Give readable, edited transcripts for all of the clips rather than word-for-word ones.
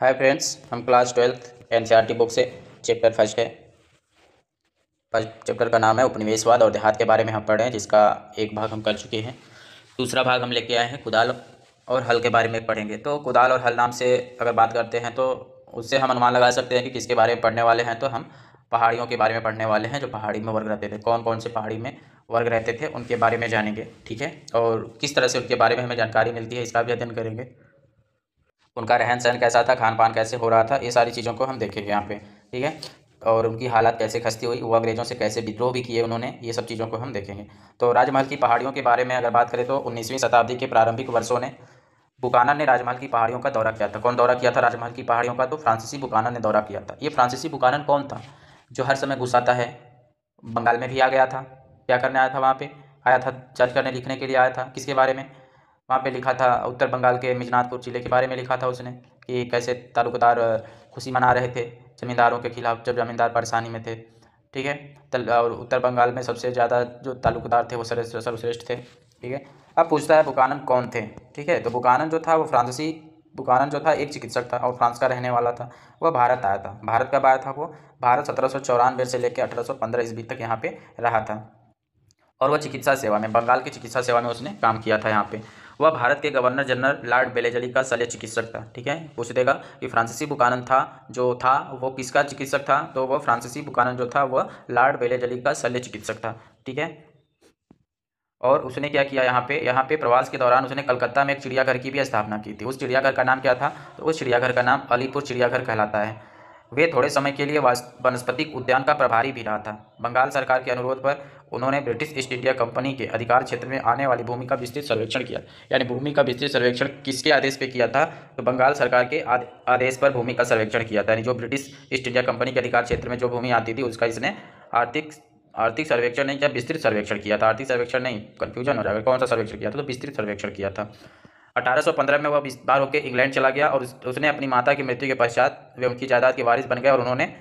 Hi friends, हम class 12th NCERT book से chapter first है। फर्स्ट चैप्टर का नाम है उपनिवेशवाद और देहात के बारे में हम पढ़ रहे हैं, जिसका एक भाग हम कर चुके हैं। दूसरा भाग हम लेके आए हैं कुदाल और हल के बारे में पढ़ेंगे। तो कुदाल और हल नाम से अगर बात करते हैं तो उससे हम अनुमान लगा सकते हैं कि किसके बारे में पढ़ने वाले हैं। तो हम पहाड़ियों के बारे में पढ़ने वाले हैं, जो पहाड़ी में वर्ग रहते थे। कौन कौन से पहाड़ी में वर्ग रहते थे उनके बारे में जानेंगे, ठीक है। और किस तरह से उनके बारे में हमें जानकारी मिलती है, इसका भी अध्ययन करेंगे। उनका रहन सहन कैसा था, खान पान कैसे हो रहा था, ये सारी चीज़ों को हम देखेंगे यहाँ पे, ठीक है। और उनकी हालत कैसे खस्ती हुई, वो अंग्रेज़ों से कैसे विद्रोह भी किए उन्होंने, ये सब चीज़ों को हम देखेंगे। तो राजमहल की पहाड़ियों के बारे में अगर बात करें तो 19वीं शताब्दी के प्रारंभिक वर्षों ने बुकानन ने राजमहल की पहाड़ियों का दौरा किया था। कौन दौरा किया था राजमहल की पहाड़ियों का? तो फ्रांसीसी बुकानन ने दौरा किया था। ये फ्रांसीसी बुकानन कौन था? जो हर समय घुसाता है। बंगाल में भी आ गया था। क्या करने आया था वहाँ पे? आया था जज करने, लिखने के लिए आया था। किसके बारे में? वहाँ पे लिखा था उत्तर बंगाल के मिजनाथपुर जिले के बारे में लिखा था उसने, कि कैसे तालुकदार खुशी मना रहे थे जमींदारों के खिलाफ, जब जमींदार परेशानी में थे, ठीक है। और उत्तर बंगाल में सबसे ज़्यादा जो तालुकदार थे वो सर्वश्रेष्ठ थे, ठीक है। अब पूछता है बुकानन कौन थे, ठीक है। तो बुकानन जो था वो फ्रांसीसी बुकानन जो था एक चिकित्सक था और फ्रांस का रहने वाला था। वह भारत आया था। भारत कब आया था वो? भारत 1794 से लेकर 1815 ईस्वी तक यहाँ पे रहा था। और वह चिकित्सा सेवा में, बंगाल की चिकित्सा सेवा में उसने काम किया था यहाँ पे। वह भारत के गवर्नर जनरल लॉर्ड बेलेजली का शल्य चिकित्सक था, ठीक है। पूछ देगा कि फ्रांसीसी बुकानन था जो था वो किसका चिकित्सक था? तो वह फ्रांसीसी बुकानन जो था वह लॉर्ड बेलेजली का शल्य चिकित्सक था, ठीक है। और उसने क्या किया यहाँ पे प्रवास के दौरान उसने कलकत्ता में एक चिड़ियाघर की भी स्थापना की थी। उस चिड़ियाघर का नाम क्या था? तो उस चिड़ियाघर का नाम अलीपुर चिड़ियाघर कहलाता है। वे थोड़े समय के लिए वनस्पतिक उद्यान का प्रभारी भी रहा था। बंगाल सरकार के अनुरोध पर उन्होंने ब्रिटिश ईस्ट इंडिया कंपनी के अधिकार क्षेत्र में आने वाली भूमि का विस्तृत सर्वेक्षण किया। यानी भूमि का विस्तृत सर्वेक्षण किसके आदेश पे किया था? तो बंगाल सरकार के आदेश पर भूमि का सर्वेक्षण किया था। यानी जो ब्रिटिश ईस्ट इंडिया कंपनी के अधिकार क्षेत्र में जो भूमि आती थी उसका इसने आर्थिक आर्थिक सर्वेक्षण नहीं किया, विस्तृत सर्वेक्षण किया था। आर्थिक सर्वेक्षण नहीं, कन्फ्यूजन हो जाएगा। कौन सा सर्वेक्षण किया था? तो विस्तृत सर्वेक्षण किया था। 1815 में वह बार होकर इंग्लैंड चला गया और उसने अपनी माता की मृत्यु के पश्चात वे उनकी जायदाद के वारिस बन गए और उन्होंने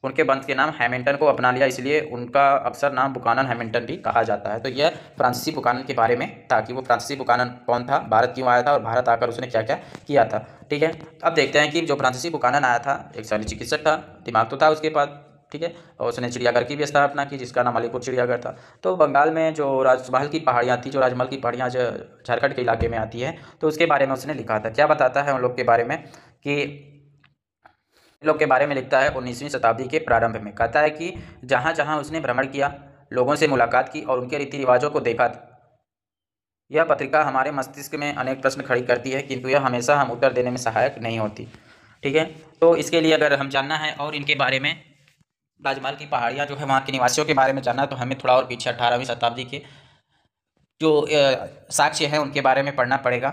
उनके वंश के नाम हैमिल्टन को अपना लिया, इसलिए उनका अक्सर नाम बुकानन हैमिल्टन भी कहा जाता है। तो यह फ्रांसीसी बुकानन के बारे में था कि वो फ्रांसीसी बुकानन कौन था, भारत क्यों आया था और भारत आकर उसने क्या क्या किया था, ठीक है। अब देखते हैं कि जो फ्रांसीसी बुकानन आया था एक शल्य चिकित्सक था, दिमाग तो था उसके पास, ठीक है। और उसने चिड़ियाघर की भी स्थापना की जिसका नाम अलीपुर चिड़ियाघर था। तो बंगाल में जो राजमहल की पहाड़ियाँ थी, जो राजमहल की पहाड़ियाँ जो झारखंड के इलाके में आती है, तो उसके बारे में उसने लिखा था। क्या बताता है उन लोग के बारे में? कि इन लोग के बारे में लिखता है 19वीं शताब्दी के प्रारंभ में। कहता है कि जहाँ जहाँ उसने भ्रमण किया, लोगों से मुलाकात की और उनके रीति रिवाजों को देखा, यह पत्रिका हमारे मस्तिष्क में अनेक प्रश्न खड़ी करती है, किंतु यह हमेशा हम उत्तर देने में सहायक नहीं होती, ठीक है। तो इसके लिए अगर हम जानना है और इनके बारे में, राजमहल की पहाड़ियाँ जो है वहाँ के निवासियों के बारे में जानना है, तो हमें थोड़ा और पीछे 18वीं शताब्दी के जो साक्ष्य हैं उनके बारे में पढ़ना पड़ेगा।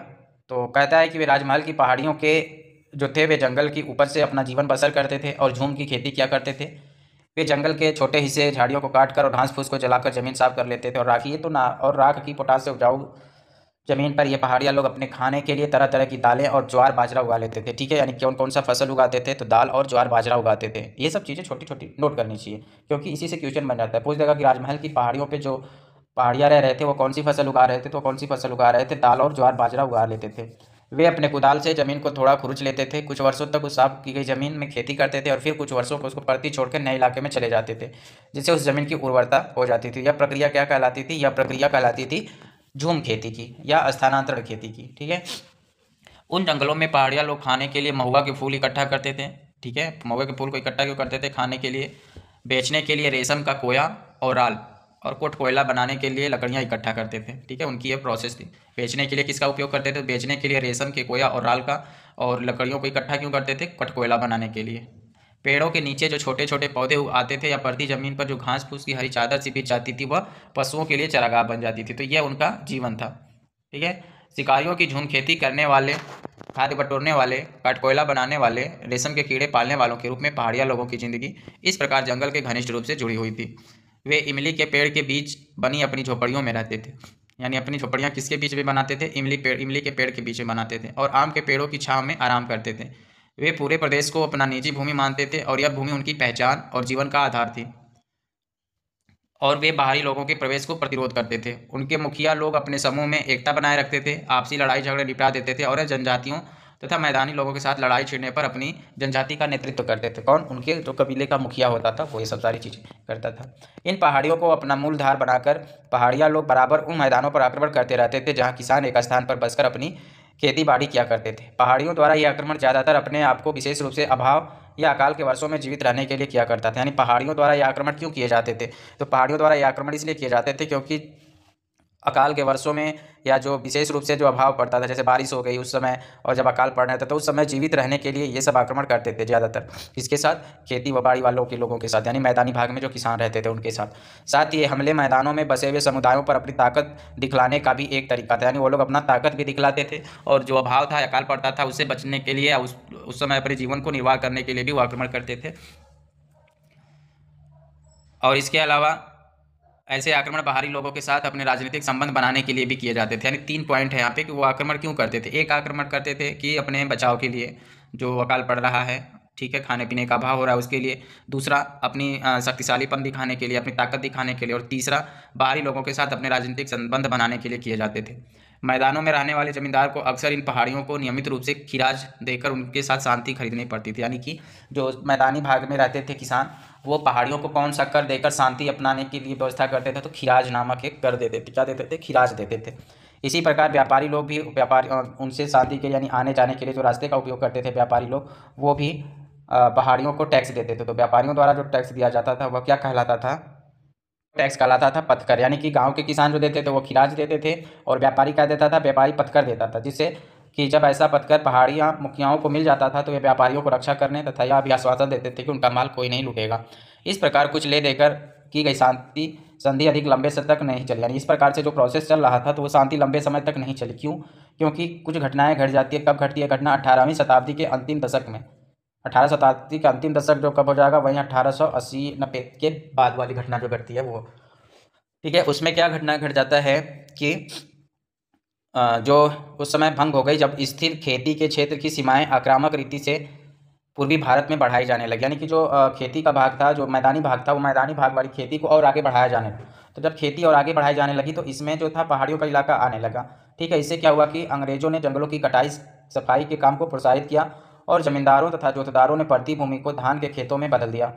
तो कहता है कि वे राजमहल की पहाड़ियों के जो थे वे जंगल की ऊपर से अपना जीवन बसर करते थे और झूम की खेती किया करते थे। वे जंगल के छोटे हिस्से झाड़ियों को काट कर और घास फूस को जलाकर ज़मीन साफ कर लेते थे और राखी तो ना और राख की पोटास से उपजाऊ ज़मीन पर ये पहाड़िया लोग अपने खाने के लिए तरह तरह की दालें और ज्वार बाजरा उगा लेते थे, ठीक है। यानी कौन कौन सा फसल उगाते थे? तो दाल और ज्वार बाजरा उगाते थे। ये सब चीज़ें छोटी छोटी नोट करनी चाहिए, क्योंकि इसी से क्वेश्चन बन जाता है। पूछ देगा कि राजमहल की पहाड़ियों पे जो पहाड़िया रह रहे थे वो कौन सी फसल उगा रहे थे? तो कौन सी फसल उगा रहे थे? दाल और ज्वार बाजरा उगा लेते थे। वे अपने कुदाल से ज़मीन को थोड़ा खुरच लेते थे। कुछ वर्षों तक उस साफ की गई ज़मीन में खेती करते थे और फिर कुछ वर्षों को उसको परती छोड़कर नए इलाके में चले जाते थे, जिससे उस ज़मीन की उर्वरता हो जाती थी। यह प्रक्रिया क्या कहलाती थी? यह प्रक्रिया कहलाती थी झूम खेती की या स्थानांतरण खेती की, ठीक है। उन जंगलों में पहाड़िया लोग खाने के लिए महुआ के फूल इकट्ठा करते थे, ठीक है। महुआ के फूल को इकट्ठा क्यों करते थे? खाने के लिए। बेचने के लिए रेशम का कोया और राल और कोट कोयला बनाने के लिए लकड़ियाँ इकट्ठा करते थे, ठीक है। उनकी ये प्रोसेस थी। बेचने के लिए किसका उपयोग करते थे? बेचने के लिए रेशम के कोया और राल का। और लकड़ियों को इकट्ठा क्यों करते थे? कट कोयला बनाने के लिए। पेड़ों के नीचे जो छोटे छोटे पौधे आते थे या पड़ती जमीन पर जो घास फूस की हरी चादर सी बिछ जाती थी वह पशुओं के लिए चारागाह बन जाती थी। तो यह उनका जीवन था, ठीक है। शिकारियों की झूम खेती करने वाले, खाद्य बटोरने वाले, काटकोयला बनाने वाले, रेशम के कीड़े पालने वालों के रूप में पहाड़िया लोगों की जिंदगी इस प्रकार जंगल के घनिष्ठ रूप से जुड़ी हुई थी। वे इमली के पेड़ के बीच बनी अपनी झोपड़ियों में रहते थे। यानी अपनी झोपड़ियाँ किसके बीच में बनाते थे? इमली के पेड़ के बीच में बनाते थे और आम के पेड़ों की छांव में आराम करते थे। वे पूरे प्रदेश को अपना निजी भूमि मानते थे और यह भूमि उनकी पहचान और जीवन का आधार थी। और वे बाहरी लोगों के प्रवेश को प्रतिरोध करते थे। उनके मुखिया लोग अपने समूह में एकता बनाए रखते थे, आपसी लड़ाई झगड़े निपटा देते थे और जनजातियों तथा मैदानी लोगों के साथ लड़ाई छिड़ने पर अपनी जनजाति का नेतृत्व करते थे। कौन? उनके जो कबीले का मुखिया होता था वो ये सब सारी चीज़ें करता था। इन पहाड़ियों को अपना मूलधार बनाकर पहाड़िया लोग बराबर उन मैदानों पर आक्रमण करते रहते थे जहाँ किसान एक स्थान पर बसकर अपनी खेती बाड़ी किया करते थे। पहाड़ियों द्वारा यह आक्रमण ज़्यादातर अपने आप को विशेष रूप से अभाव या अकाल के वर्षों में जीवित रहने के लिए किया करता था। यानी पहाड़ियों द्वारा यह आक्रमण क्यों किए जाते थे? तो पहाड़ियों द्वारा यह आक्रमण इसलिए किए जाते थे क्योंकि अकाल के वर्षों में या जो विशेष रूप से जो अभाव पड़ता था, जैसे बारिश हो गई उस समय, और जब अकाल पड़ना था तो उस समय जीवित रहने के लिए ये सब आक्रमण करते थे ज़्यादातर। इसके साथ खेती व बाड़ी वालों के लोगों के साथ, यानी मैदानी भाग में जो किसान रहते थे उनके साथ। साथ ही ये हमले मैदानों में बसे हुए समुदायों पर अपनी ताकत दिखलाने का भी एक तरीका था। यानी वो लोग अपना ताकत भी दिखलाते थे और जो अभाव था, अकाल पड़ता था, उससे बचने के लिए, उस समय अपने जीवन को निर्वाह करने के लिए भी वो आक्रमण करते थे। और इसके अलावा ऐसे आक्रमण बाहरी लोगों के साथ अपने राजनीतिक संबंध बनाने के लिए भी किए जाते थे। यानी 3 पॉइंट है यहाँ पे कि वो आक्रमण क्यों करते थे। एक आक्रमण करते थे कि अपने बचाव के लिए, जो अकाल पड़ रहा है, ठीक है, खाने पीने का अभाव हो रहा है उसके लिए। दूसरा, अपनी शक्तिशालीपन दिखाने के लिए, अपनी ताकत दिखाने के लिए। और तीसरा, बाहरी लोगों के साथ अपने राजनीतिक संबंध बनाने के लिए किए जाते थे। मैदानों में रहने वाले जमींदार को अक्सर इन पहाड़ियों को नियमित रूप से खिराज देकर उनके साथ शांति खरीदनी पड़ती थी। यानी कि जो मैदानी भाग में रहते थे किसान, वो पहाड़ियों को कौन सा कर देकर शांति अपनाने के लिए व्यवस्था करते थे, तो खिराज नामक एक कर देते थे। क्या देते थे? खिराज देते थे। इसी प्रकार व्यापारी लोग भी उनसे शांति के यानी आने जाने के लिए जो रास्ते का उपयोग करते थे व्यापारी लोग, वो भी पहाड़ियों को टैक्स देते थे। तो व्यापारियों द्वारा जो टैक्स दिया जाता था वह क्या कहलाता था? टैक्स कहलाता था पथकर। यानी कि गांव के किसान जो देते थे वो खिराज देते थे और व्यापारी क्या देता था? व्यापारी पथकर देता था। जिससे कि जब ऐसा पथकर पहाड़ियाँ मुखियाओं को मिल जाता था तो वे व्यापारियों को रक्षा करने तथा यह भी आश्वासन देते थे कि उनका माल कोई नहीं लूटेगा। इस प्रकार कुछ ले देकर की गई शांति संधि अधिक लंबे समय तक नहीं चली। यानी इस प्रकार से जो प्रोसेस चल रहा था तो वो शांति लंबे समय तक नहीं चली। क्यों? क्योंकि कुछ घटनाएं घट जाती है। कब घटती है घटना? 18वीं शताब्दी के अंतिम दशक में। 18 शताब्दी का अंतिम दशक जो कब हो जाएगा? वहीं 1880-90 के बाद वाली घटना जो घटती है वो, ठीक है। उसमें क्या घटना घट जाता है कि जो उस समय भंग हो गई जब स्थिर खेती के क्षेत्र की सीमाएं आक्रामक रीति से पूर्वी भारत में बढ़ाई जाने लगी। यानी कि जो खेती का भाग था, जो मैदानी भाग था, वो मैदानी भाग वाली खेती को और आगे बढ़ाया जाने लगा। तो जब खेती और आगे बढ़ाई जाने लगी तो इसमें जो था पहाड़ियों का इलाका आने लगा, ठीक है। इससे क्या हुआ कि अंग्रेजों ने जंगलों की कटाई सफाई के काम को प्रोत्साहित किया और जमींदारों तथा जोतदारों ने पड़ती भूमि को धान के खेतों में बदल दिया,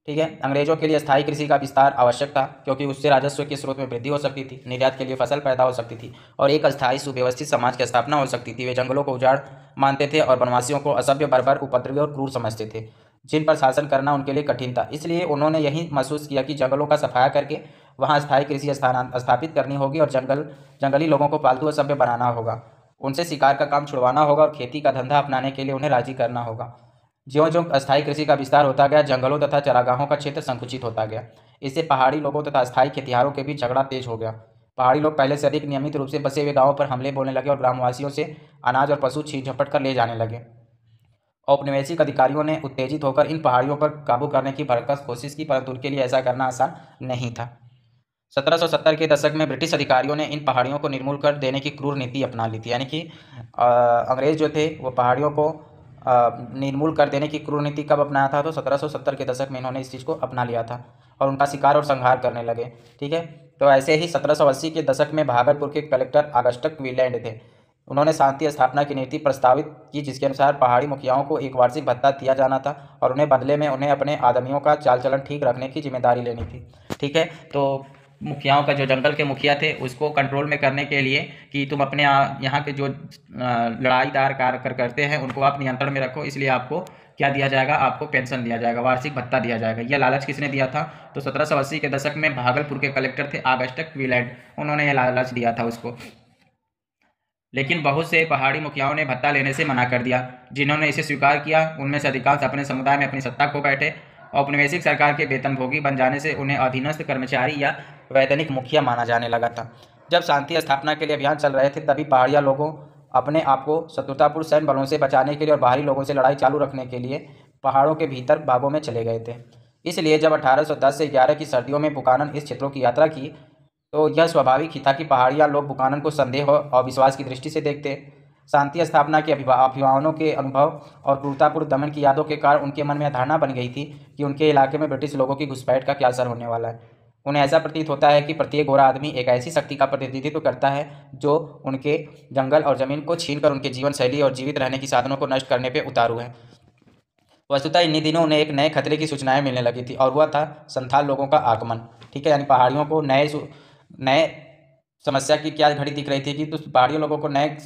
ठीक है। अंग्रेजों के लिए स्थायी कृषि का विस्तार आवश्यक था क्योंकि उससे राजस्व के स्रोत में वृद्धि हो सकती थी, निर्यात के लिए फसल पैदा हो सकती थी और एक अस्थायी सुव्यवस्थित समाज की स्थापना हो सकती थी। वे जंगलों को उजाड़ मानते थे और वनवासियों को असभ्य, बर्बर, उपद्रवी और क्रूर समझते थे, जिन पर शासन करना उनके लिए कठिन था। इसलिए उन्होंने यही महसूस किया कि जंगलों का सफाया करके वहाँ स्थायी कृषि स्थापित करनी होगी और जंगली लोगों को पालतू और सभ्य बनाना होगा। उनसे शिकार का काम छुड़वाना होगा और खेती का धंधा अपनाने के लिए उन्हें राजी करना होगा। ज्यों ज्यों अस्थायी कृषि का विस्तार होता गया, जंगलों तथा चरागाहों का क्षेत्र संकुचित होता गया। इससे पहाड़ी लोगों तथा अस्थायी खेतिहरों के बीच झगड़ा तेज हो गया। पहाड़ी लोग पहले से अधिक नियमित रूप से बसे हुए गांवों पर हमले बोलने लगे और ग्रामवासियों से अनाज और पशु छीन झपट कर ले जाने लगे। औपनिवेशिक अधिकारियों ने उत्तेजित होकर इन पहाड़ियों पर काबू करने की भरसक कोशिश की, परंतु उनके लिए ऐसा करना आसान नहीं था। 1770 के दशक में ब्रिटिश अधिकारियों ने इन पहाड़ियों को निर्मूल कर देने की क्रूर नीति अपना ली थी। यानी कि अंग्रेज जो थे वो पहाड़ियों को निर्मूल कर देने की क्रूर नीति कब अपनाया था? तो 1770 के दशक में इन्होंने इस चीज़ को अपना लिया था और उनका शिकार और संहार करने लगे, ठीक है। तो ऐसे ही 1780 के दशक में भागलपुर के कलेक्टर ऑगस्टस विलेंड थे। उन्होंने शांति स्थापना की नीति प्रस्तावित की जिसके अनुसार पहाड़ी मुखियाओं को एक वार्षिक भत्ता दिया जाना था और उन्हें बदले में उन्हें अपने आदमियों का चाल चलन ठीक रखने की जिम्मेदारी लेनी थी, ठीक है। तो मुखियाओं का, जो जंगल के मुखिया थे, उसको कंट्रोल में करने के लिए कि तुम अपने यहाँ के जो लड़ाईदार कार्य करते हैं उनको आप नियंत्रण में रखो, इसलिए आपको क्या दिया जाएगा? आपको पेंशन दिया जाएगा, वार्षिक भत्ता दिया जाएगा। यह लालच किसने दिया था? तो 1780 के दशक में भागलपुर के कलेक्टर थे ऑगस्टस विलेंड, उन्होंने यह लालच दिया था उसको। लेकिन बहुत से पहाड़ी मुखियाओं ने भत्ता लेने से मना कर दिया। जिन्होंने इसे स्वीकार किया उनमें से अधिकांश अपने समुदाय में अपनी सत्ता खो बैठे। औपनिवेशिक सरकार के वेतनभोगी बन जाने से उन्हें अधीनस्थ कर्मचारी या वैधानिक मुखिया माना जाने लगा था। जब शांति स्थापना के लिए अभियान चल रहे थे तभी पहाड़िया लोगों अपने आप को शत्रुतापूर्ण सैन्य बलों से बचाने के लिए और बाहरी लोगों से लड़ाई चालू रखने के लिए पहाड़ों के भीतर बागों में चले गए थे। इसलिए जब 1810 से 11 की सर्दियों में बुकानन इस क्षेत्रों की यात्रा की तो यह स्वाभाविक ही था कि पहाड़िया लोग बुकानन को संदेह और विश्वास की दृष्टि से देखते। शांति स्थापना के अभियानों के अनुभव और क्रूरतापूर्ण दमन की यादों के कारण उनके मन में धारणा बन गई थी कि उनके इलाके में ब्रिटिश लोगों की घुसपैठ का क्या असर होने वाला है। उन्हें ऐसा प्रतीत होता है कि प्रत्येक गोरा आदमी एक ऐसी शक्ति का प्रतिनिधित्व करता है जो उनके जंगल और ज़मीन को छीनकर उनके जीवन शैली और जीवित रहने की साधनों को नष्ट करने पर उतारू है। वस्तुतः इन्हीं दिनों उन्हें एक नए खतरे की सूचनाएं मिलने लगी थी और वह था संथाल लोगों का आगमन। ठीक है, यानी पहाड़ियों को नए समस्या की क्या घड़ी दिख रही थी कि तो पहाड़ियों लोगों को नए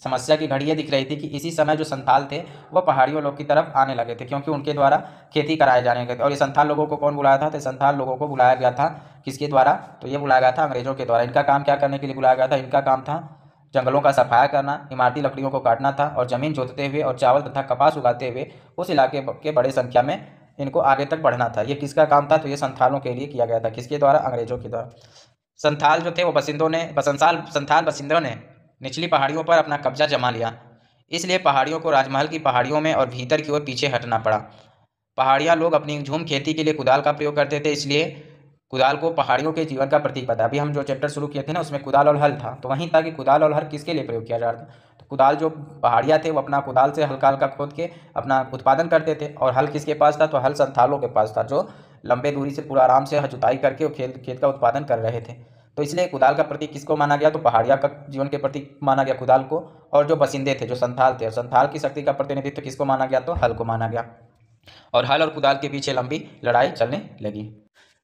समस्या की घड़ी ये दिख रही थी कि इसी समय जो संथाल थे वह पहाड़ियों लोग की तरफ आने लगे थे, क्योंकि उनके द्वारा खेती कराए जाने लगे थे। और ये संथाल लोगों को कौन बुलाया था? तो संथाल लोगों को बुलाया गया था किसके द्वारा? तो ये बुलाया गया था अंग्रेजों के द्वारा। इनका काम क्या करने के लिए बुलाया गया था? इनका काम था जंगलों का सफाया करना, इमारती लकड़ियों को काटना था और ज़मीन जोतते हुए और चावल तथा कपास उगाते हुए उस इलाके के बड़े संख्या में इनको आगे तक बढ़ना था। ये किसका काम था? तो ये संथालों के लिए किया गया था। किसके द्वारा? अंग्रेजों के द्वारा। संथाल जो थे वो संथाल बसिंदों ने निचली पहाड़ियों पर अपना कब्जा जमा लिया, इसलिए पहाड़ियों को राजमहल की पहाड़ियों में और भीतर की ओर पीछे हटना पड़ा। पहाड़िया लोग अपनी झूम खेती के लिए कुदाल का प्रयोग करते थे, इसलिए कुदाल को पहाड़ियों के जीवन का प्रतीक पता। अभी हम जो चैप्टर शुरू किए थे ना उसमें कुदाल और हल था, तो वहीं था कि कुदाल और हल किसके लिए प्रयोग किया जा रहा था। तो कुदाल जो पहाड़िया थे वो अपना कुदाल से हल्का हल्का खोद के अपना उत्पादन करते थे, और हल किसके पास था? तो हल संथालों के पास था, जो लंबे दूरी से पूरा आराम से जुताई करके वो खेत का उत्पादन कर रहे थे। तो इसलिए कुदाल का प्रतीक किसको माना गया? तो पहाड़िया का जीवन के प्रतीक माना गया कुदाल को। और जो बसिंदे थे, जो संथाल थे, और संथाल की शक्ति का प्रतिनिधित्व किसको माना गया? तो हल को माना गया। और हल और कुदाल के पीछे लंबी लड़ाई चलने लगी।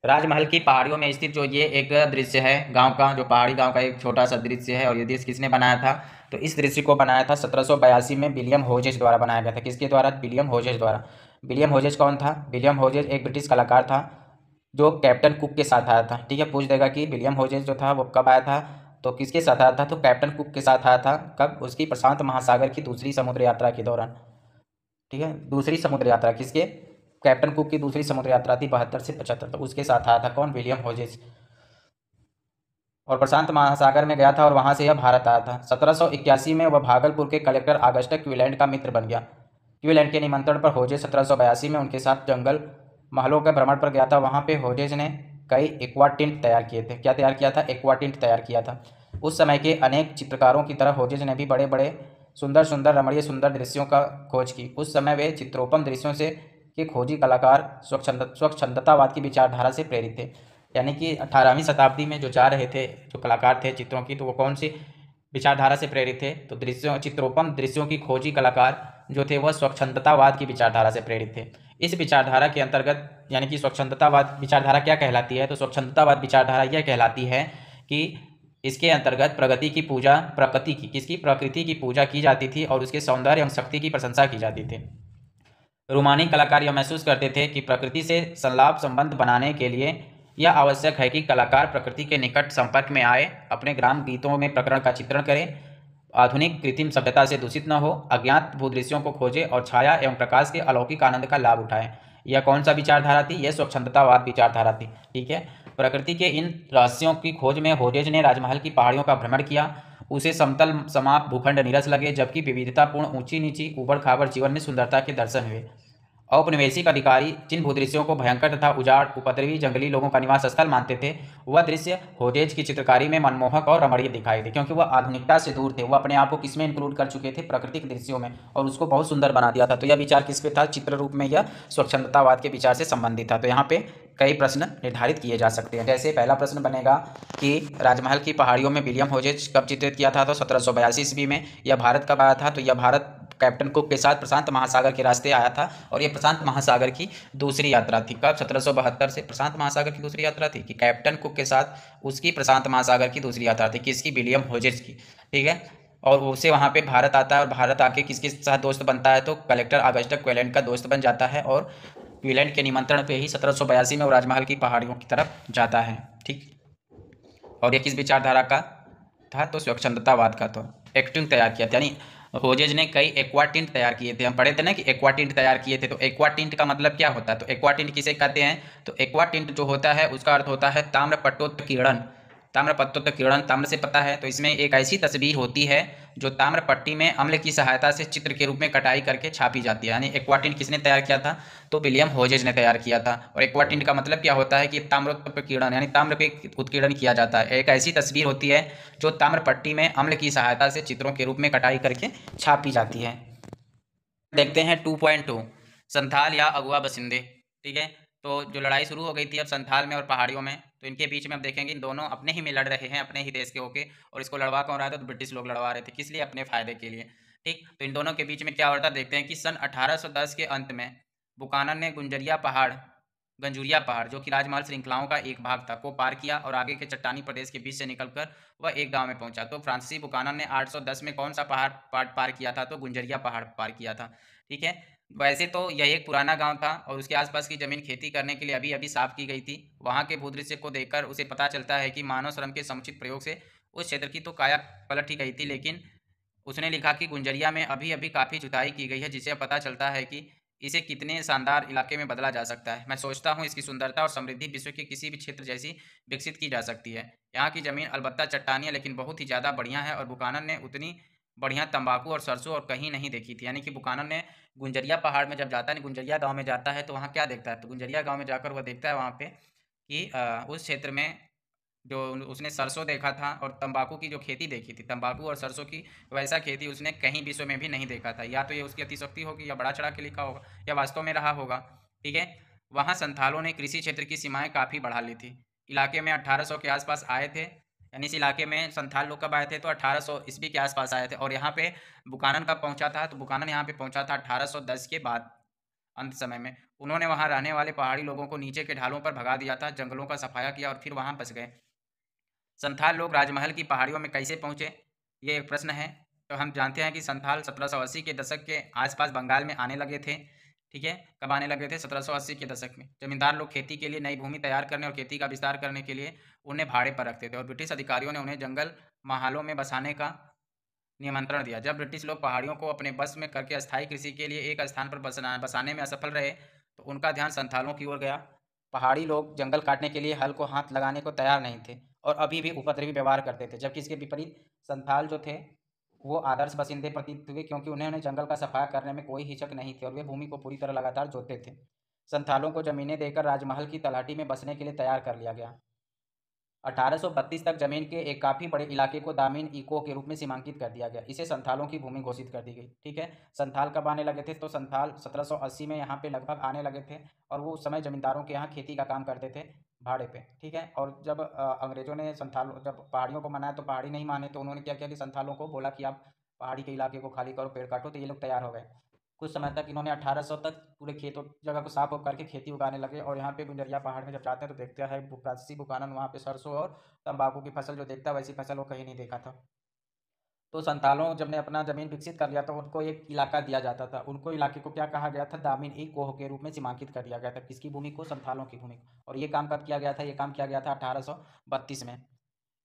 राजमहल की पहाड़ियों में स्थित जो ये एक दृश्य है गांव का, जो पहाड़ी गांव का एक छोटा सा दृश्य है, और ये दृश्य किसने बनाया था? तो इस दृश्य को बनाया था 1782 में विलियम होजेज द्वारा बनाया गया था। किसके द्वारा? विलियम होजेज द्वारा। विलियम होजेज कौन था? विलियम होजेज एक ब्रिटिश कलाकार था जो कैप्टन कुक के साथ आया था। ठीक है, पूछ देगा कि विलियम होजेज जो था वो कब आया था, तो किसके साथ आया था? तो कैप्टन कुक के साथ आया था। कब? उसकी प्रशांत महासागर की दूसरी समुद्र यात्रा के दौरान। ठीक है, दूसरी समुद्र यात्रा किसके? कैप्टन कुक की दूसरी समुद्र यात्रा थी 72 से 75, तो उसके साथ आया था कौन? विलियम होजेज। और प्रशांत महासागर में गया था और वहां से यह भारत आया था। 1781 में वह भागलपुर के कलेक्टर ऑगस्टस क्विलैंड का मित्र बन गया। क्विलैंड के निमंत्रण पर होजेज 1782 में उनके साथ जंगल महलों के भ्रमण पर गया था। वहां पे होजेज ने कई एक्वा टिंट तैयार किए थे। क्या तैयार किया था? एक्वा टिंट तैयार किया था। उस समय के अनेक चित्रकारों की तरह होजेज ने भी बड़े बड़े सुंदर सुंदर रमणीय सुंदर दृश्यों का खोज की। उस समय वे चित्रोपम दृश्यों से के खोजी कलाकार स्वच्छंदतावाद की विचारधारा से प्रेरित थे। यानी कि 18वीं शताब्दी में जो जा रहे थे जो कलाकार थे चित्रों की, तो वो कौन सी विचारधारा से प्रेरित थे? तो चित्रोपम दृश्यों की खोजी कलाकार जो थे वह स्वच्छंदतावाद की विचारधारा से प्रेरित थे। इस विचारधारा के अंतर्गत, यानी कि स्वच्छंदतावाद विचारधारा क्या कहलाती है? तो स्वच्छंदतावाद विचारधारा यह कहलाती है कि इसके अंतर्गत प्रकृति की पूजा की जाती थी और उसके सौंदर्य एवं शक्ति की प्रशंसा की जाती थी। रोमानी कलाकार यह महसूस करते थे कि प्रकृति से संलाप संबंध बनाने के लिए यह आवश्यक है कि कलाकार प्रकृति के निकट संपर्क में आए, अपने ग्राम गीतों में प्रकरण का चित्रण करें, आधुनिक कृत्रिम सभ्यता से दूषित न हो, अज्ञात भूदृश्यों को खोजे और छाया एवं प्रकाश के अलौकिक आनंद का लाभ उठाएं। यह कौन सा विचारधारा थी? यह स्वच्छंदतावाद विचारधारा थी। ठीक है, प्रकृति के इन रहस्यों की खोज में होजेज ने राजमहल की पहाड़ियों का भ्रमण किया। उसे समतल समाप भूखंड नीरस लगे, जबकि विविधतापूर्ण ऊंची नीची उबड़ खाबड़ जीवन में सुंदरता के दर्शन हुए। औपनिवेशिक अधिकारी जिन भूदृश्यों को भयंकर तथा उजाड़ उपद्रवी जंगली लोगों का निवास स्थल मानते थे, वह दृश्य होजेज की चित्रकारी में मनमोहक और रमणीय दिखाई थे, क्योंकि वह आधुनिकता से दूर थे। वह अपने आप को किसमें इंक्लूड कर चुके थे? प्राकृतिक दृश्यों में, और उसको बहुत सुंदर बना दिया था। तो यह विचार किस पे था? चित्र रूप में यह स्वच्छंदतावाद के विचार से संबंधित था। तो यहाँ पे कई प्रश्न निर्धारित किए जा सकते हैं। जैसे पहला प्रश्न बनेगा कि राजमहल की पहाड़ियों में विलियम होजेज कब चित्रित किया था? तो 1782 ईस्वी में। यह भारत कब आया था? तो यह भारत कैप्टन कुक के साथ प्रशांत महासागर के रास्ते आया था, और ये प्रशांत महासागर की दूसरी यात्रा थी। कब? 1772 से प्रशांत महासागर की दूसरी यात्रा थी कि कैप्टन कुक के साथ उसकी प्रशांत महासागर की दूसरी यात्रा थी। किसकी? विलियम होजेज की। ठीक है, और उसे वहाँ पे भारत आता है, और भारत आके किसके साथ दोस्त बनता है? तो कलेक्टर ऑगस्टस क्विलैंड का दोस्त बन जाता है, और क्विलैंड के निमंत्रण पे ही 1782 में वो राजमहल की पहाड़ियों की तरफ जाता है। ठीक, और ये किस विचारधारा का था? तो स्वच्छंदतावाद का। तो एक्टिंग तैयार किया था, यानी होजेज ने कई एक्वा टिंट तैयार किए थे। हम पढ़े थे ना कि एक्वा टिंट तैयार किए थे। तो एक्वा टिंट का मतलब क्या होता है? तो एक्वा टिंट किसे कहते हैं? तो एक्वा टिंट जो होता है उसका अर्थ होता है ताम्र पट्टोत्किरण। ताम्र पट्टोत्किरण ताम्र से पता है। तो इसमें एक ऐसी तस्वीर होती है जो ताम्र पट्टी में अम्ल की सहायता से चित्र के रूप में कटाई करके छापी जाती है। यानी एक्वा टिंट किसने तैयार किया था? तो विलियम होजेज ने तैयार किया था। और एक्वा टिंट का मतलब क्या होता है कि ताम्रोत्किरण, यानी ताम्र पे उत्कीर्ण किया जाता है। एक ऐसी तस्वीर होती है जो ताम्र पट्टी में अम्ल की सहायता से चित्रों के रूप में कटाई करके छापी जाती है। देखते हैं 2.2 संथाल या अगुआ बसिंदे। ठीक है, तो जो लड़ाई शुरू हो गई थी अब संथाल में और पहाड़ियों में, तो इनके बीच में अब देखेंगे इन दोनों अपने ही में लड़ रहे हैं, अपने ही देश के होके, और इसको लड़वा कौन रहा था? तो ब्रिटिश लोग लड़वा रहे थे। किस लिए? अपने फ़ायदे के लिए। ठीक? तो इन दोनों के बीच में क्या हो रहा था देखते हैं कि सन 1810 के अंत में बुकानन ने गंजूरिया पहाड़ जो कि राजमहल श्रृंखलाओं का एक भाग था, को पार किया और आगे के चट्टानी प्रदेश के बीच से निकलकर वह एक गांव में पहुंचा। तो फ्रांसीसी बुकानन ने 810 में कौन सा पहाड़ पार किया था? तो गुंजरिया पहाड़ पार किया था। ठीक है, वैसे तो यह एक पुराना गांव था और उसके आसपास की जमीन खेती करने के लिए अभी अभी साफ की गई थी। वहां के भूदृश्य को देखकर उसे पता चलता है कि मानव श्रम के समुचित प्रयोग से उस क्षेत्र की तो काया पलट ही गई थी, लेकिन उसने लिखा कि गुंजरिया में अभी अभी काफ़ी जुताई की गई है, जिससे पता चलता है कि इसे कितने शानदार इलाके में बदला जा सकता है। मैं सोचता हूँ इसकी सुंदरता और समृद्धि विश्व के किसी भी क्षेत्र जैसी विकसित की जा सकती है। यहाँ की ज़मीन अलबत्ता चट्टानी है, लेकिन बहुत ही ज़्यादा बढ़िया है, और बुकानन ने उतनी बढ़िया तंबाकू और सरसों और कहीं नहीं देखी थी। यानी कि बुकानन ने गुंजरिया पहाड़ में जब जाता है, गुंजरिया गाँव में जाता है, तो वहाँ क्या देखता है? तो गुंजरिया गाँव में जाकर वह देखता है वहाँ पे कि उस क्षेत्र में जो उसने सरसों देखा था और तंबाकू की जो खेती देखी थी, तंबाकू और सरसों की, वैसा खेती उसने कहीं विश्व में भी नहीं देखा था। या तो ये उसकी अतिशयोक्ति होगी या बढ़ा चढ़ा के लिखा होगा या वास्तव में रहा होगा। ठीक है, वहाँ संथालों ने कृषि क्षेत्र की सीमाएं काफ़ी बढ़ा ली थी। इलाके में 1800 के आसपास आए थे, यानी इस इलाके में संथाल लोग कब आए थे? तो 1800 ईस्वी के आसपास आए थे। और यहाँ पे बुकानन कब पहुंचा था? तो बुकानन यहाँ पे पहुंचा था 1810 के बाद, अंत समय में। उन्होंने वहाँ रहने वाले पहाड़ी लोगों को नीचे के ढालों पर भगा दिया था, जंगलों का सफाया किया और फिर वहाँ बस गए। संथाल लोग राजमहल की पहाड़ियों में कैसे पहुंचे? ये एक प्रश्न है। तो हम जानते हैं कि संथाल 1780 के दशक के आसपास बंगाल में आने लगे थे। ठीक है, कब आने लगे थे? 1780 के दशक में। जमींदार लोग खेती के लिए नई भूमि तैयार करने और खेती का विस्तार करने के लिए उन्हें भाड़े पर रखते थे, और ब्रिटिश अधिकारियों ने उन्हें जंगल महालों में बसाने का निमंत्रण दिया। जब ब्रिटिश लोग पहाड़ियों को अपने बस में करके अस्थायी कृषि के लिए एक स्थान पर बसाने में असफल रहे, तो उनका ध्यान संथालों की ओर गया। पहाड़ी लोग जंगल काटने के लिए हल को हाथ लगाने को तैयार नहीं थे और अभी भी उपद्रवी व्यवहार करते थे, जबकि इसके विपरीत संथाल जो थे वो आदर्श बसिंदे प्रतीत हुए, क्योंकि उन्हें जंगल का सफाया करने में कोई हिचक नहीं थी और वे भूमि को पूरी तरह लगातार जोतते थे। संथालों को जमीनें देकर राजमहल की तलाटी में बसने के लिए तैयार कर लिया गया। 1832 तक जमीन के एक काफ़ी बड़े इलाके को दामिन इको के रूप में सीमांकित कर दिया गया। इसे संथालों की भूमि घोषित कर दी गई। ठीक है, संथाल कब आने लगे थे? तो संथाल 1780 में यहाँ पे लगभग आने लगे थे, और वो उस समय जमींदारों के यहाँ खेती का काम करते थे भाड़े पे। ठीक है, और जब अंग्रेजों ने संथाल जब पहाड़ियों को मनाया तो पहाड़ी नहीं माने, तो उन्होंने क्या किया कि संथालों को बोला कि आप पहाड़ी के इलाके को खाली करो, पेड़ काटो, तो ये लोग तैयार हो गए। कुछ समय तक इन्होंने 1800 तक पूरे खेतों जगह को साफ करके खेती उगाने लगे, और यहाँ पे गुंजरिया पहाड़ में जब जाते हैं तो देखते हैं फ्रांसीसी बुकानन वहाँ पे सरसों और तंबाकू की फसल जो देखता है, वैसी फसल वो कहीं नहीं देखा था। तो संतालों जब ने अपना जमीन विकसित कर लिया तो उनको एक इलाका दिया जाता था। उनको इलाके को क्या कहा गया था? दामिन ई कोह के रूप में सीमांकित कर दिया गया था। किसकी भूमि को? संथालों की भूमि को। और ये काम कब किया गया था? ये काम किया गया था 1832 में।